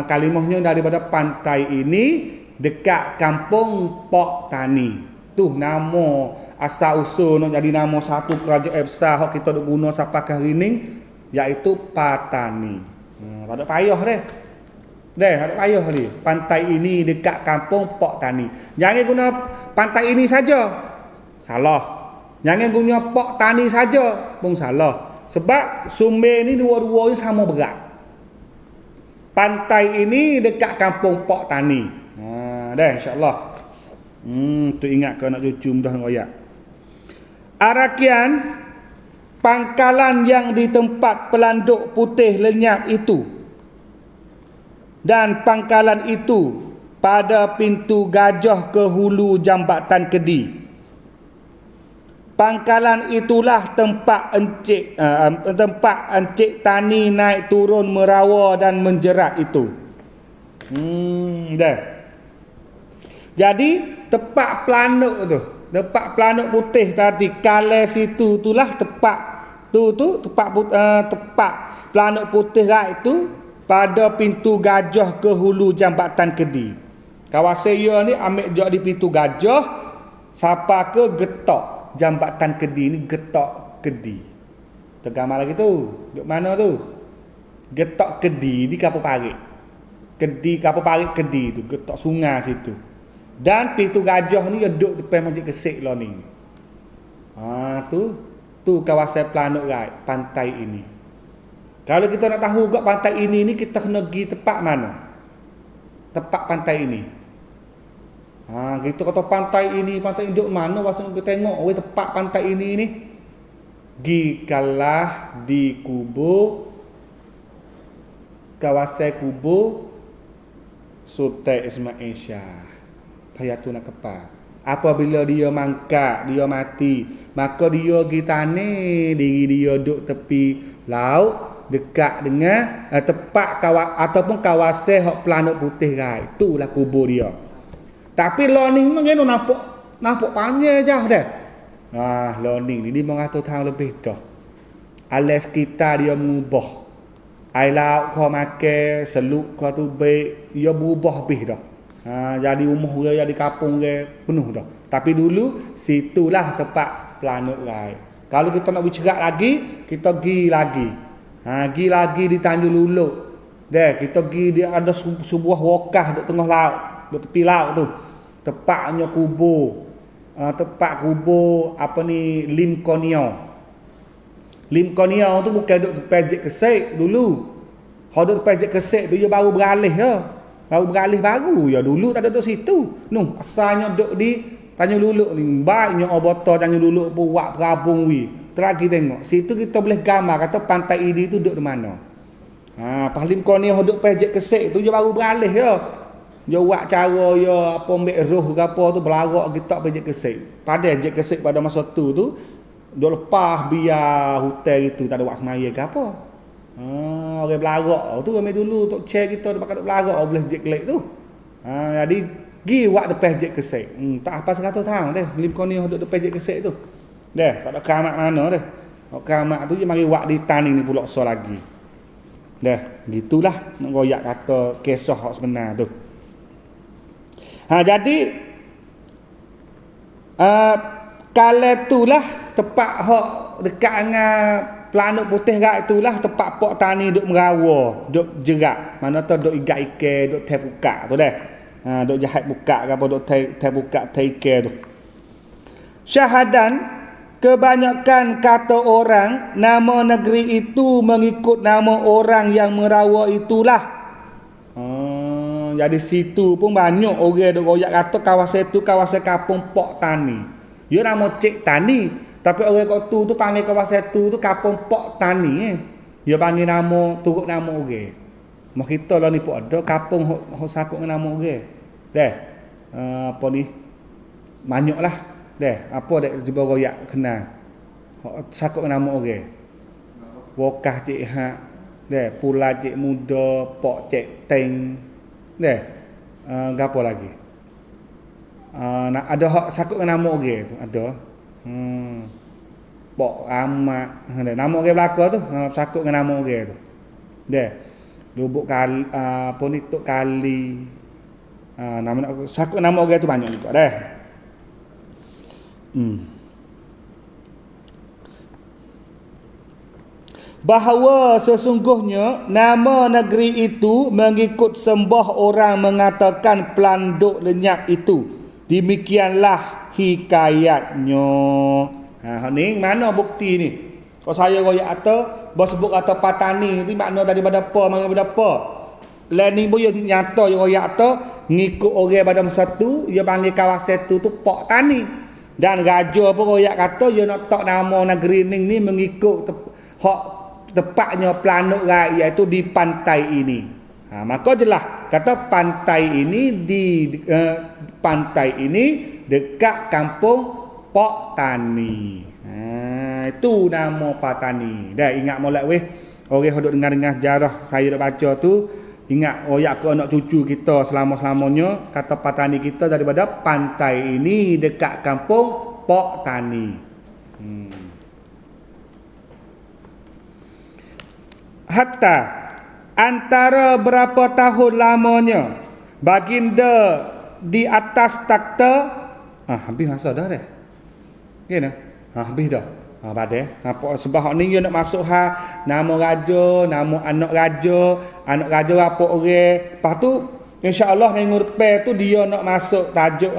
Speaker 1: Kalimahnya daripada pantai ini dekat kampung Pok Tani. Tu nama asal usul nak jadi nama satu kerajaan besar hak kita duk guna sampai hari ni iaitu Patani. Pada payah deh. Ada payah ni. Pantai ini dekat kampung Pok Tani. Jangan guna pantai ini saja. Salah. Jangan guna Pok Tani saja pun salah. Sebab sumber ni dua-duanya sama berat. Pantai ini dekat kampung Pok Tani. Dah insya-Allah. Tu ingat ke anak cucu mudah ngoyak. Arakian pangkalan yang di tempat pelanduk putih lenyap itu dan pangkalan itu pada pintu Gajah ke hulu Jambatan Kedi. Pangkalan itulah tempat encik tani naik turun merawa dan menjerat itu. Dah. Jadi tempat pelanduk tu, tempat pelanduk putih tadi kala situ itulah tempat tempat pelanduk putih itu pada pintu Gajah ke hulu Jambatan Kedi. Kawasan ia ni ambil jauh di pintu Gajah sampai ke getok Jambatan Kedi ni, getok Kedi. Tergambar lagi tu. Duk mana tu? Getok Kedi di Kapur Parit. Kedi Kapur Parit Kedi tu, getok sungai situ. Dan pintu gajah ni duduk depan Masjid Kesik lah ni. Tu kawasan Planuk Rai, pantai ini. Kalau kita nak tahu juga pantai ini kita kena pergi tempat mana? Tempat pantai ini. Kita kata pantai ini duduk mana? Waktu kita tengok tempat pantai ini ni. Gikalah di kubur kawasan kubur Sultan Ismail Shah. Payah tu nak kepak. Apabila dia mangkat, dia mati, maka dia pergi tanah diri dia duduk tepi laut dekat dengan tempat ataupun kawasan hak Planuk Putih Rai. Itulah kubur dia. Tapi learning mengeno nampak panjang je dah. Learning ni 500 tahun lebih dah. Alas kita dia mengubah. Air laut kau makan, seluk kau tu baik, dia berubah habis dah. Jadi rumah dia, jadi kampung dia penuh dah. Tapi dulu situlah tempat Planuk Rai. Kalau kita nak bercerak lagi, kita pergi lagi. Pergi lagi di Tanjung Luluk. Kita pergi dia ada sebuah wakah di tengah laut, di tepi laut tu. Tepatnya kubur. Tempat kubur Lim Konio. Lim Konio tu bukan duduk tepi Jet Kesik dulu. Kalau duduk tepi Jet Kesik tu dia baru beralih ya. Baru beralih baru ya, dulu tak ada duduk situ. Asalnya duduk di Tanjung Luluk ni. Baiknya obotor Tanjung Luluk buat perabung wi. Teragi tengok. Situ kita boleh gambar kata pantai ini tu duduk di mana. Lim Konio duduk tepi Jet Kesik tu dia baru beralih ya. Dia buat cara ya apa ambil roh ke apa tu belarak kita pergi Jet Kesik. Pada Jet Kesik pada masa tu dia lepas biar hotel itu tak ada buat semaya ke apa. Orang belarak tu ramai dulu tok chair kita pakai duk belarak boleh Jet Kesik tu. Jadi gi buat depan Jet Kesik. Tak apa 100 tahun dah Lim Konio duduk depan Jet Kesik tu. Dah tak ada keramat mana dah. Keramat tu je mari buat di tani ni pula so lagi. Dah gitulah nak goyak kata kisah hak sebenar tu. Jadi kalau itulah tempat hak dekat dengan Planuk Putih Rai itulah tempat pok tani duk merawa, duk jerak. Mana tu duk ikat ikan, duk tai buka tu dah. Duk jahat buka ke apa duk tai buka tai ikan tu. Syahadan kebanyakan kata orang nama negeri itu mengikut nama orang yang merawa itulah. Jadi situ pun banyak orang duk royak kata kawasan itu kawasan kampung pok tani. Dia nama Cik Tani, tapi orang kat tu panggil kawasan tu kampung pok tani. Dia panggil nama turut nama orang. Mak kita lah ni pun ada kampung hok sakut dengan nama orang. Dah. Apa ni? Banyaklah. Dah. Apa dak jebol royak kenal. Hok sakut dengan nama orang. Wakah Cik Hak. Dah, Pula Cik Muda, Pok Cik Teng. Dah. Gapo lagi? Nak ada hak sakut dengan nama orang tu, ada. Pok Amat, nama orang belaka tu, sakut dengan nama orang tu. Dah. Lubuk Kali apa ni Tok Kali. Nama sakut nama orang tu banyak juga dah. Bahawa sesungguhnya nama negeri itu mengikut sembah orang mengatakan pelanduk lenyap itu. Demikianlah hikayatnya. Ni mana bukti ni? Kalau saya royak kata, bos sebut kata patani ni makna daripada apa, makna daripada apa? Lain boleh nyata dia royak kata ngikut orang pada masa tu, dia panggil kawasan tu pok tani. Dan raja pun royak kata dia nak tak nama negeri ni mengikut hak tepatnya Planuk Rai iaitu di pantai ini. Maka jelas kata pantai ini pantai ini dekat kampung Pok Tani. Itu nama Patani. Dah ingat molek weh. Orang duk dengar sejarah saya dah baca tu, ingat royak ke anak cucu kita selama-lamanya kata Patani kita daripada pantai ini dekat kampung Pok Tani. Hatta antara berapa tahun lamanya baginda di atas takhta habis masa dah dah. Okey dah. Habis dah. Pada apa sebab hak ni dia nak masuk nama raja, nama anak raja apa orang. Lepas tu insya-Allah minggu depan tu dia nak masuk tajuk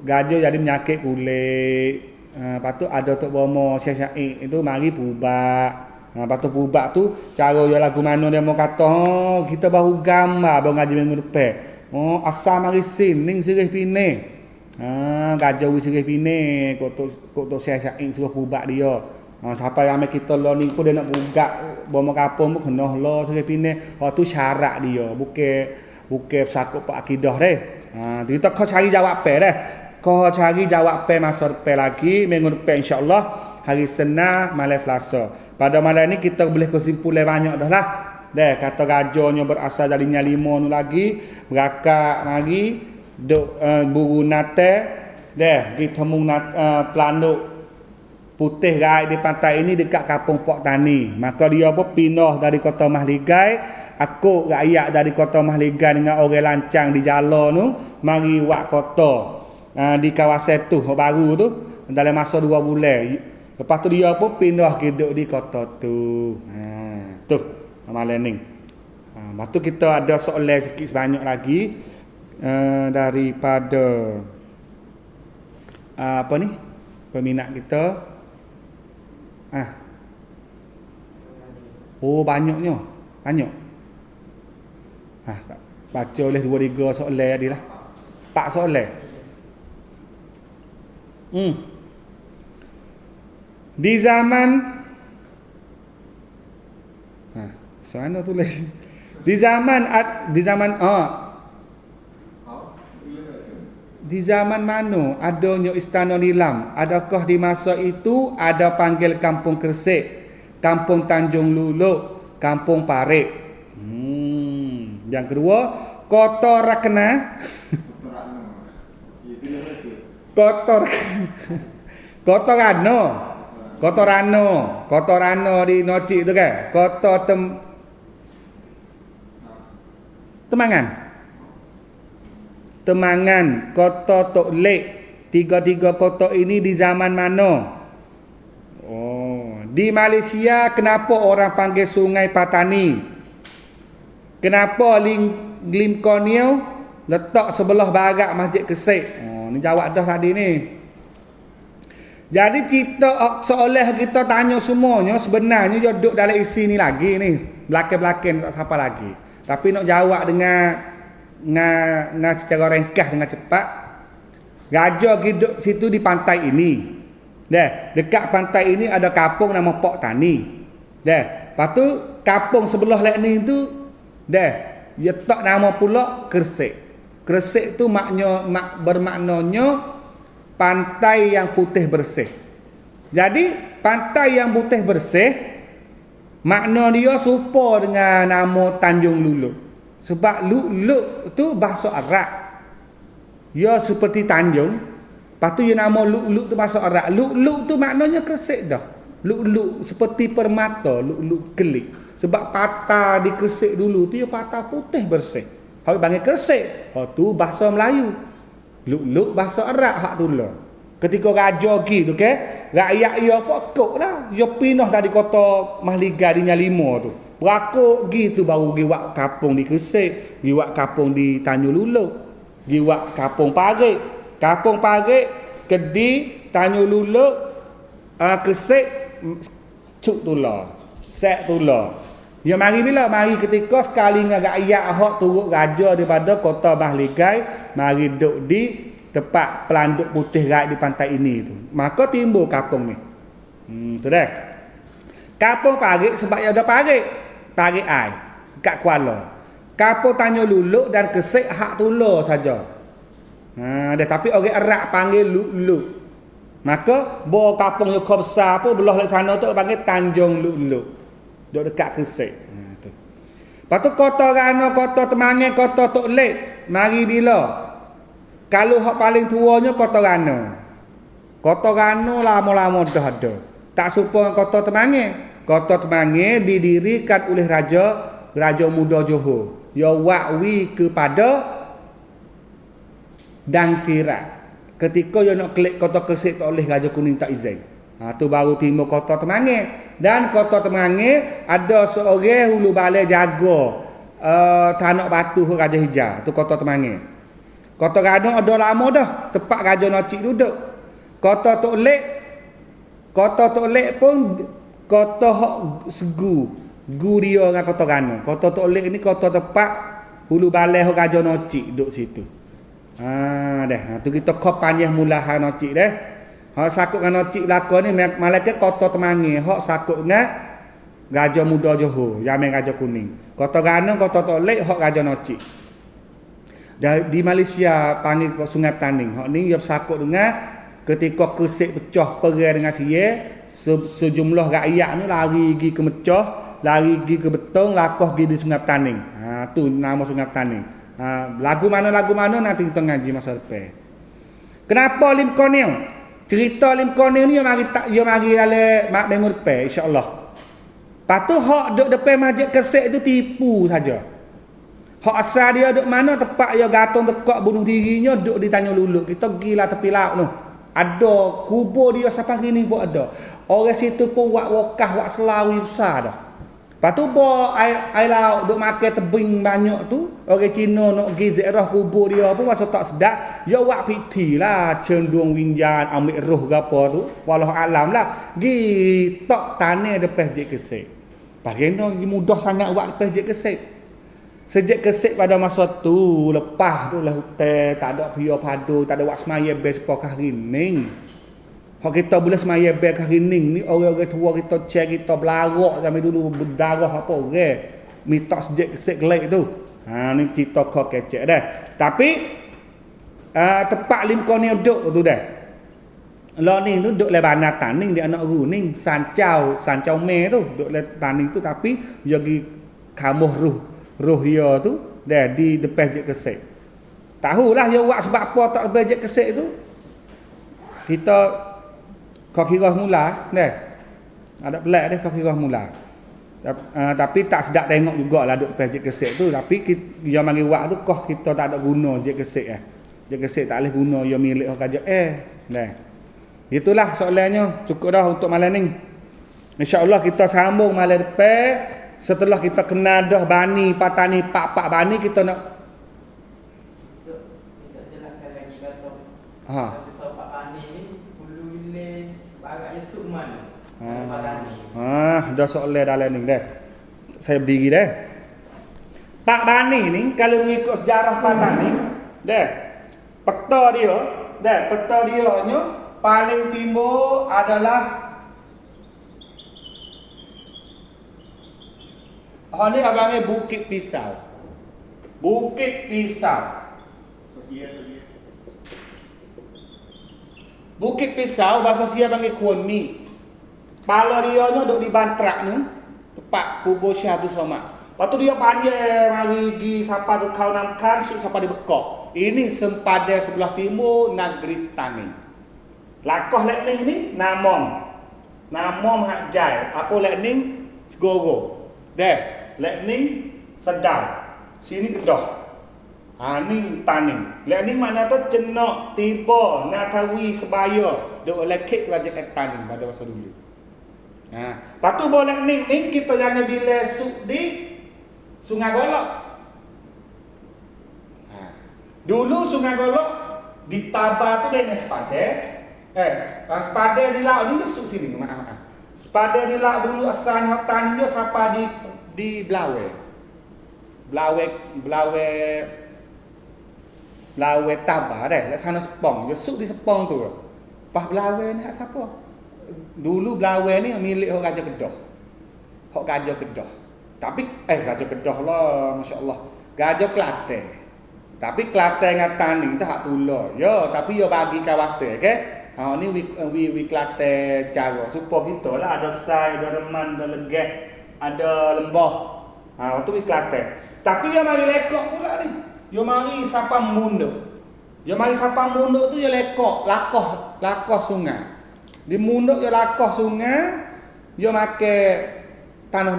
Speaker 1: raja jadi penyakit kulit. Lepas tu ada Tok Bomo Syekh Syaik itu mari pubak. Lepas tu pubak tu cara dia lagu mana dia mau kata, kita baru gambar baru ngaji minggu depan. Asal mari sini sirih pine. Gajah wis sirih pine kok tok Syekh suruh pubak dia. Siapa yang ambil kita lah ni pun dia nak bugak bomo kapung pun kena lah sirih pine. Tu syarat dia, bukan sakut pak akidah deh. Kita kau cari jawab dah. Kau cari jawab masa depan lagi, minggu depan insya-Allah hari Senin malam Selasa. Pada malam ni kita boleh kesimpulan banyak dah lah. Dah kata gajahnya berasal dari Nyalimo tu lagi, berakak mari duk buru nate dah kita temu pelanduk putih rai di pantai ini dekat kampung Pok Tani. Maka dia pun pindah dari kota Mahligai, aku rakyat dari kota Mahligai dengan orang lancang di jalan tu mari wak kota di kawasan tu baru tu dalam masa 2 bulan. Lepas tu dia pun pindah hidup di kota tu. Tu malam ni. Lepas tu kita ada soalan sikit sebanyak lagi. Daripada apa ni peminat kita banyaknya baca oleh 2-3 soalan tadi lah 4 soalan di zaman sana tulis di zaman mana adanya istana nilam? Adakah di masa itu ada panggil kampung Kersik, kampung Tanjung Luluk, kampung Parik? Yang kedua, kota Rakna. Kota Rano di Nocik tu kan? Kota Temangan, kota Tok Lek. 3 kota ini di zaman mana? Di Malaysia kenapa orang panggil Sungai Patani? Kenapa Limkonio letak sebelah barat Masjid Kersik? Ni jawab dah tadi ni. Jadi cerita seolah kita tanya semuanya sebenarnya dia duduk dalam isi ni lagi ni. Belakang-belakang tak siapa lagi. Tapi nak jawab dengan secara ringkas dengan cepat. Gajah hidup situ di pantai ini. Dekat pantai ini ada kampung nama Pok Tani. Lepas tu kampung sebelah lain tu dia tak nama pula Kersik. Kersik tu bermaknanya pantai yang putih bersih. Jadi pantai yang putih bersih makna dia serupa dengan nama Tanjung Luluk. Sebab Luk tu bahasa Arab. Ya seperti Tanjung. Lepas tu dia nama Luk tu bahasa Arab. Luk tu maknanya Kersik dah. Luk seperti permata, luk kelik. Sebab patah di Kersik dulu tu dia patah putih bersih. Hak panggil Kersik. Tu bahasa Melayu. Luk bahasa Arab hak tu lah. Ketika raja pergi tu kan, rakyat dia pokok lah. Dia pindah dari kota Mahligai di Nyalimo tu. Berakuk gitu baru pergi wak kampung di Kersik, pergi wak kampung di Tanjung Luluk, pergi wak kampung Parik. Kampung Parik, Kedi, Tanjung Luluk, Kersik, Cuk Tula, Sek Tula. Dia mari bila? Mari ketika sekali dengan rakyat hak turut raja daripada kota Mahligai, mari duduk di tempat pelanduk putih rakyat di pantai ini tu. Maka timbul kampung ni. Tu dah. Kampung Parik sebab ada Tarik ai kat Kuala. Kampung Tanjung Luluk dan Kersik hak Tula saja. Tapi orang Arab panggil Luk. Maka bo kampung yang besar pun belah di sana tu panggil Tanjung Luluk. Duk dekat Kersik. Tu. Lepas tu kota Rano, kota Temangan, kota Tok Lek. Mari bila? Kalau hak paling tuanya kota Rano. Kota Rano lama-lama dah ada. Tak serupa dengan kota Temangan. Kota Temangan didirikan oleh Raja Muda Johor. Ya wakwi kepada Dang Sirat. Ketika dia nak klik kota Kersik tak oleh Raja Kuning tak izin. Tu baru timur kota Temangin. Dan kota Temangin ada seorang hulu balai jaga tanah batu Raja Hijau. Tu kota Temangin. Kota Gadang ada lama dah. Tempat Raja Nocik duduk. Kota Tok Lek pun kota hak segu. Gu dia dengan kota Gadang. Kota Tok Lek ni kota tempat hulu balai Raja Nocik duduk situ. Tu kita kau panjang mulahan Nocik dah. Hak sakut dengan Nocik belakang ni malaikat kota Temangin. Hak sakut dengan Raja Muda Johor, Zaman Raja Kuning. Kota Gadang, kota Tok Lek, hak Raja Nocik. Di Malaysia panggil Sungai Taning. Hak ni dia sakut dengan ketika Kesik pecah perang dengan Sia, sejumlah rakyat ni lari pergi ke Mecah, lari pergi ke Betong, lakoh pergi di Sungai Taning. Tu nama Sungai Taning. Lagu mana nanti kita ngaji masa depan. Kenapa Lim Cornell? Cerita Lim Cornell ni dia mari dalam minggu depan insya-Allah. Patu hak duk depan masjid Kesik tu tipu saja. Hak asal dia duk mana tempat dia gantung tekak bunuh dirinya duk ditanya luluk. Kita pergilah tepi laut tu. Ada kubur dia sampai hari ni pun ada. Orang situ pun buat wakah, buat selawi besar dah. Lepas tu air laut duk makan tebing banyak tu. Orang Cina nak pergi ziarah kubur dia pun masa tak sedap. Dia buat piti lah. Cenderung winjan, ambil roh ke apa tu. Walau alam lah. Pergi tak tanah depan Masjid Kesik. Bagaimana mudah sangat buat depan Masjid Kesik. Sejak Kesik pada masa tu. Lepas tu lah hutan. Tak ada pria padu. Tak ada buat semaya best sepuluh hari ni. Kalau kita boleh semaya beg hari ni orang-orang tua kita cek kita belarak sampai dulu berdarah apa orang. Mitos sejak Kesik Kelek tu. Ni cerita kau kecek dah. Tapi tempat Lim Cornell duduk tu dah. Lo ni tu duduk le bandar Taning di anak Runing, Sancau Me tu duduk le Taning tu tapi dia pergi kamuh roh dia tu dah di depan Masjid Kesik. Tahulah dia buat sebab apa tak depan Masjid Kesik tu. Kita kau kira mula dah. Ada pelik dah kau kira mula. Tapi tak sedap tengok jugalah duk Masjid Kesik tu, tapi dia mari buat tu kau kita tak ada guna Masjid Kesik Masjid Kesik tak boleh guna dia milik orang Raja dah. Itulah soalannya, cukup dah untuk malam ni. Insya-Allah kita sambung malam depan setelah kita kenal dah bani patani pak bani kita nak
Speaker 2: kita jelaskan lagi kata. Kita pak bani ni hulu hilir barat esuk mana.
Speaker 1: Dah soalan dalam ni dah. Saya berdiri dah. Pak Bani ni kalau mengikut sejarah Pak Bani dah. Peta dia nya paling timur adalah ni abangnya Bukit Pisau. Bukit Pisau bahasa Sia panggil Kuoni. Pala dia nya duk di Bantrak ni, tempat kubur Syekh Abdul Somad. Lepas tu dia panjang mari pergi sampai di Kaunamkan, sampai di Bekok. Ini sempadan sebelah timur negeri Taning. Lakoh lek ni Namom hak jai. Apa lek ni Segoro. Deh, lek ni Sedang. Sini Kedah. Ni Taning. Lek ni makna tu Cenak, Tiba, Natawi, Sebaya. Duk lekik kerajaan Taning pada masa dulu. Lepas tu boleh ni kita jangan bila suk di Sungai Golok. Dulu Sungai Golok ditabah tu dengan sepadan. Sepadan di laut ni suk sini, maaf. Sepadan di laut dulu asalnya hutan dia siapa di Blawe tabah dah, kat sana Sepong. Dia suk di Sepong tu. Pas Blawe ni hak siapa? Dulu Blawe ni milik orang Raja Kedah. Hak Raja Kedah. Tapi Raja Kedah lah, masya-Allah. Raja Kelantan. Tapi Kelantan dengan Taning tu hak pula. Ya, tapi dia bagi kawasan ke. Ni we Kelantan cara supaya kita lah ada sai, ada reman, ada legah, ada lembah. Tu we Kelantan. Tapi dia mari lekok pula ni. Dia mari sapa munduk. Dia mari sapa munduk tu dia lekok, lakoh sungai. Di munduk dia lakoh sungai, dia makan tanah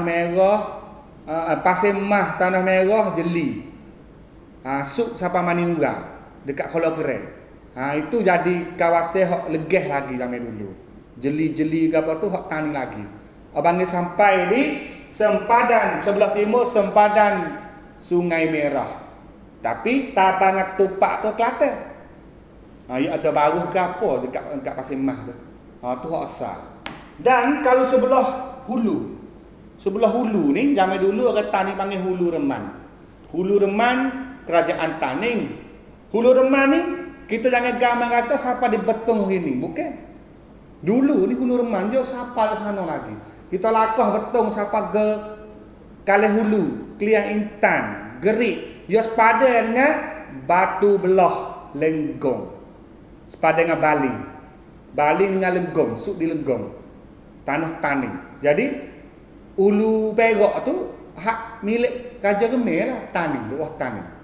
Speaker 1: merah. Pasir Mah, tanah merah jeli. Suk sampai Maniura dekat Kuala Keren. Itu jadi kawasan hok legeh lagi zaman dulu. Jeli-jeli ke apa tu hok tani lagi. Abang ni sampai di sempadan sebelah timur sempadan Sungai Merah. Tapi tapangat tupak tu Kelantan. Ya ada baru ke apa dekat Pasir Mas tu. Tu hok asal. Dan kalau sebelah hulu. Sebelah hulu ni zaman dulu orang tani panggil Hulu Reman. Hulu Reman kerajaan Taning. Hulu Reman ni kita jangan gambar kata siapa di Betong hari ni, bukan. Dulu ni Hulu Reman jauh siapa ke sana lagi. Kita lakah Betong siapa ke Kalih Hulu, Kliang Intan, Gerik. Dia sepada dengan Batu Belah, Lenggong. Sepada dengan Baling. Baling dengan Lenggong, suk di Lenggong. Tanah Taning. Jadi Ulu Perak tu hak milik Raja Gemir lah, Taning, bawah Taning.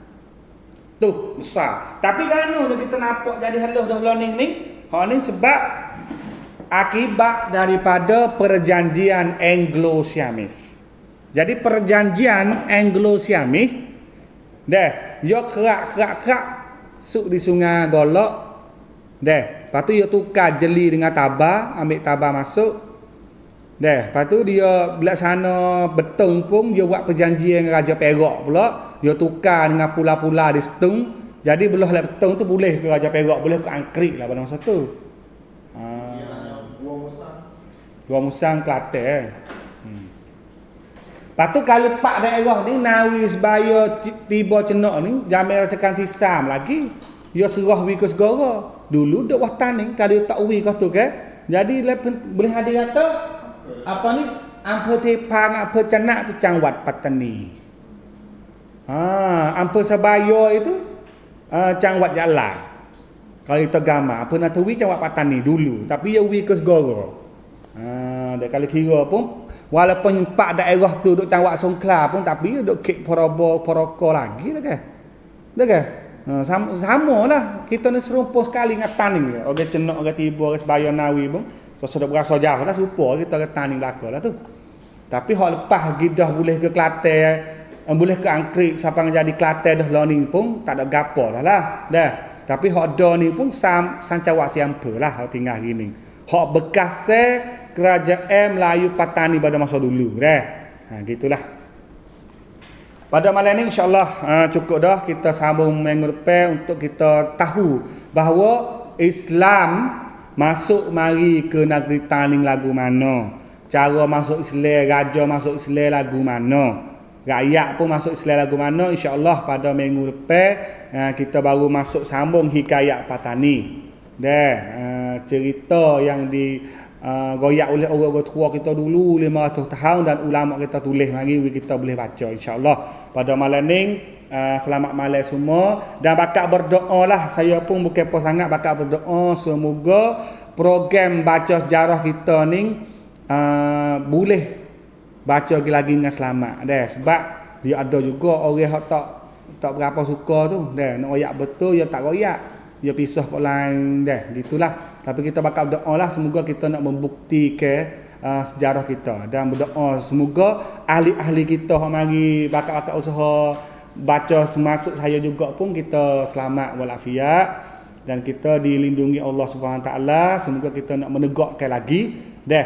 Speaker 1: Tu besar. Tapi kan kita nampak jadi haluh dah learning ni. Hak ni sebab akibat daripada perjanjian Anglo-Siamis. Jadi perjanjian Anglo-Siamis dah, yo kerak suk di Sungai Golok. Dah, lepas tu dia tukar jeli dengan tabah, ambil tabah masuk. Dah, lepas tu dia bilaksana Betong pun dia buat perjanjian dengan Raja Perak pula. Dia tukar dengan pula-pula di Setung. Jadi belah Betong tu boleh ke Raja Perak, boleh ke Angkrik lah pada masa tu. Gua Musang Kelantan. Lepas tu kalau pak daerah ni Nawi Sebaya tiba Cenok ni Jamil Cekan Tisam lagi. Dia serah wi ke segara. Dulu duk wah Taning kalau tak wi ke tu ke. Jadi boleh ada kata apa ni Ampere Tepang, Ampere Canak tu Cangwat Patani. Ampere Sebaya itu Cangwat Jalan. Kalau kita gambar apa nak tahu Cangwat Patani dulu, tapi dia wi ke segara. Dia kalau kira pun walaupun pak daerah tu duk Cangwat Songkla pun tapi duk kek Poroko lagi dah kan. Dah kan? Sama lah kita ni serumpun sekali dengan Taning. Orang Cenok, orang Tiba, orang Sebaya Nawi pun sudah berasa jauh dah serupa kita ke Taning belaka lah tu. Tapi hak lepas gidah boleh ke Kelantan, boleh ke Angkrik, siapa yang jadi Kelantan dah learning pun tak ada gapo dah lah. Dah. Tapi hak dah ni pun sancawak siampa lah hak tinggal gini. Hak bekas kerajaan Melayu Patani pada masa dulu dah. Gitulah. Pada malam ni insya-Allah cukup dah, kita sambung minggu depan untuk kita tahu bahawa Islam masuk mari ke negeri Taning lagu mana. Cara masuk Islam, raja masuk Islam lagu mana. Rakyat pun masuk Islam lagu mana. InsyaAllah pada minggu depan kita baru masuk sambung hikayat Patani. Cerita yang goyak oleh orang-orang tua kita dulu 500 tahun dan ulama kita tulis mari kita boleh baca insya-Allah. Pada malam ni selamat malam semua dan bakal berdoa lah. Saya pun bukan apa sangat bakal berdoa semoga program baca sejarah kita ni boleh baca lagi dengan selamat dah. Sebab dia ada juga orang yang tak berapa suka tu dah, nak royak betul dia tak royak, dia pisah ke lain dah, gitulah. Tapi kita bakal berdoa lah semoga kita nak membuktikan sejarah kita dan berdoa semoga ahli-ahli kita yang mari bakal usaha baca semasuk saya juga pun kita selamat walafiat dan kita dilindungi Allah Subhanahu taala. Semoga kita nak menegakkan lagi dah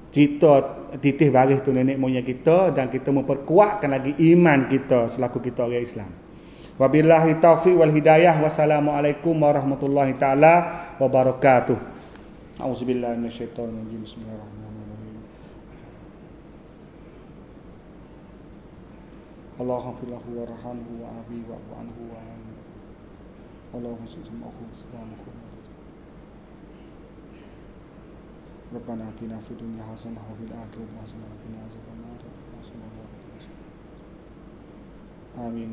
Speaker 1: cerita titih baris tu nenek moyang kita dan kita memperkuatkan lagi iman kita selaku kita orang Islam. Wabillahi taufiq wal hidayah. Wassalamualaikum warahmatullahi taala wabarakatuh. Auzubillahi minasyaitonir rajim. Bismillahirrahmanirrahim. Allahumma fillahu warhamhu wa afi wa anhu wa Allahumma sallallahu subhanahu Rabbana atina fid dunya hasanah wa fil akhirati hasanah wa qina adzabannar. Amin.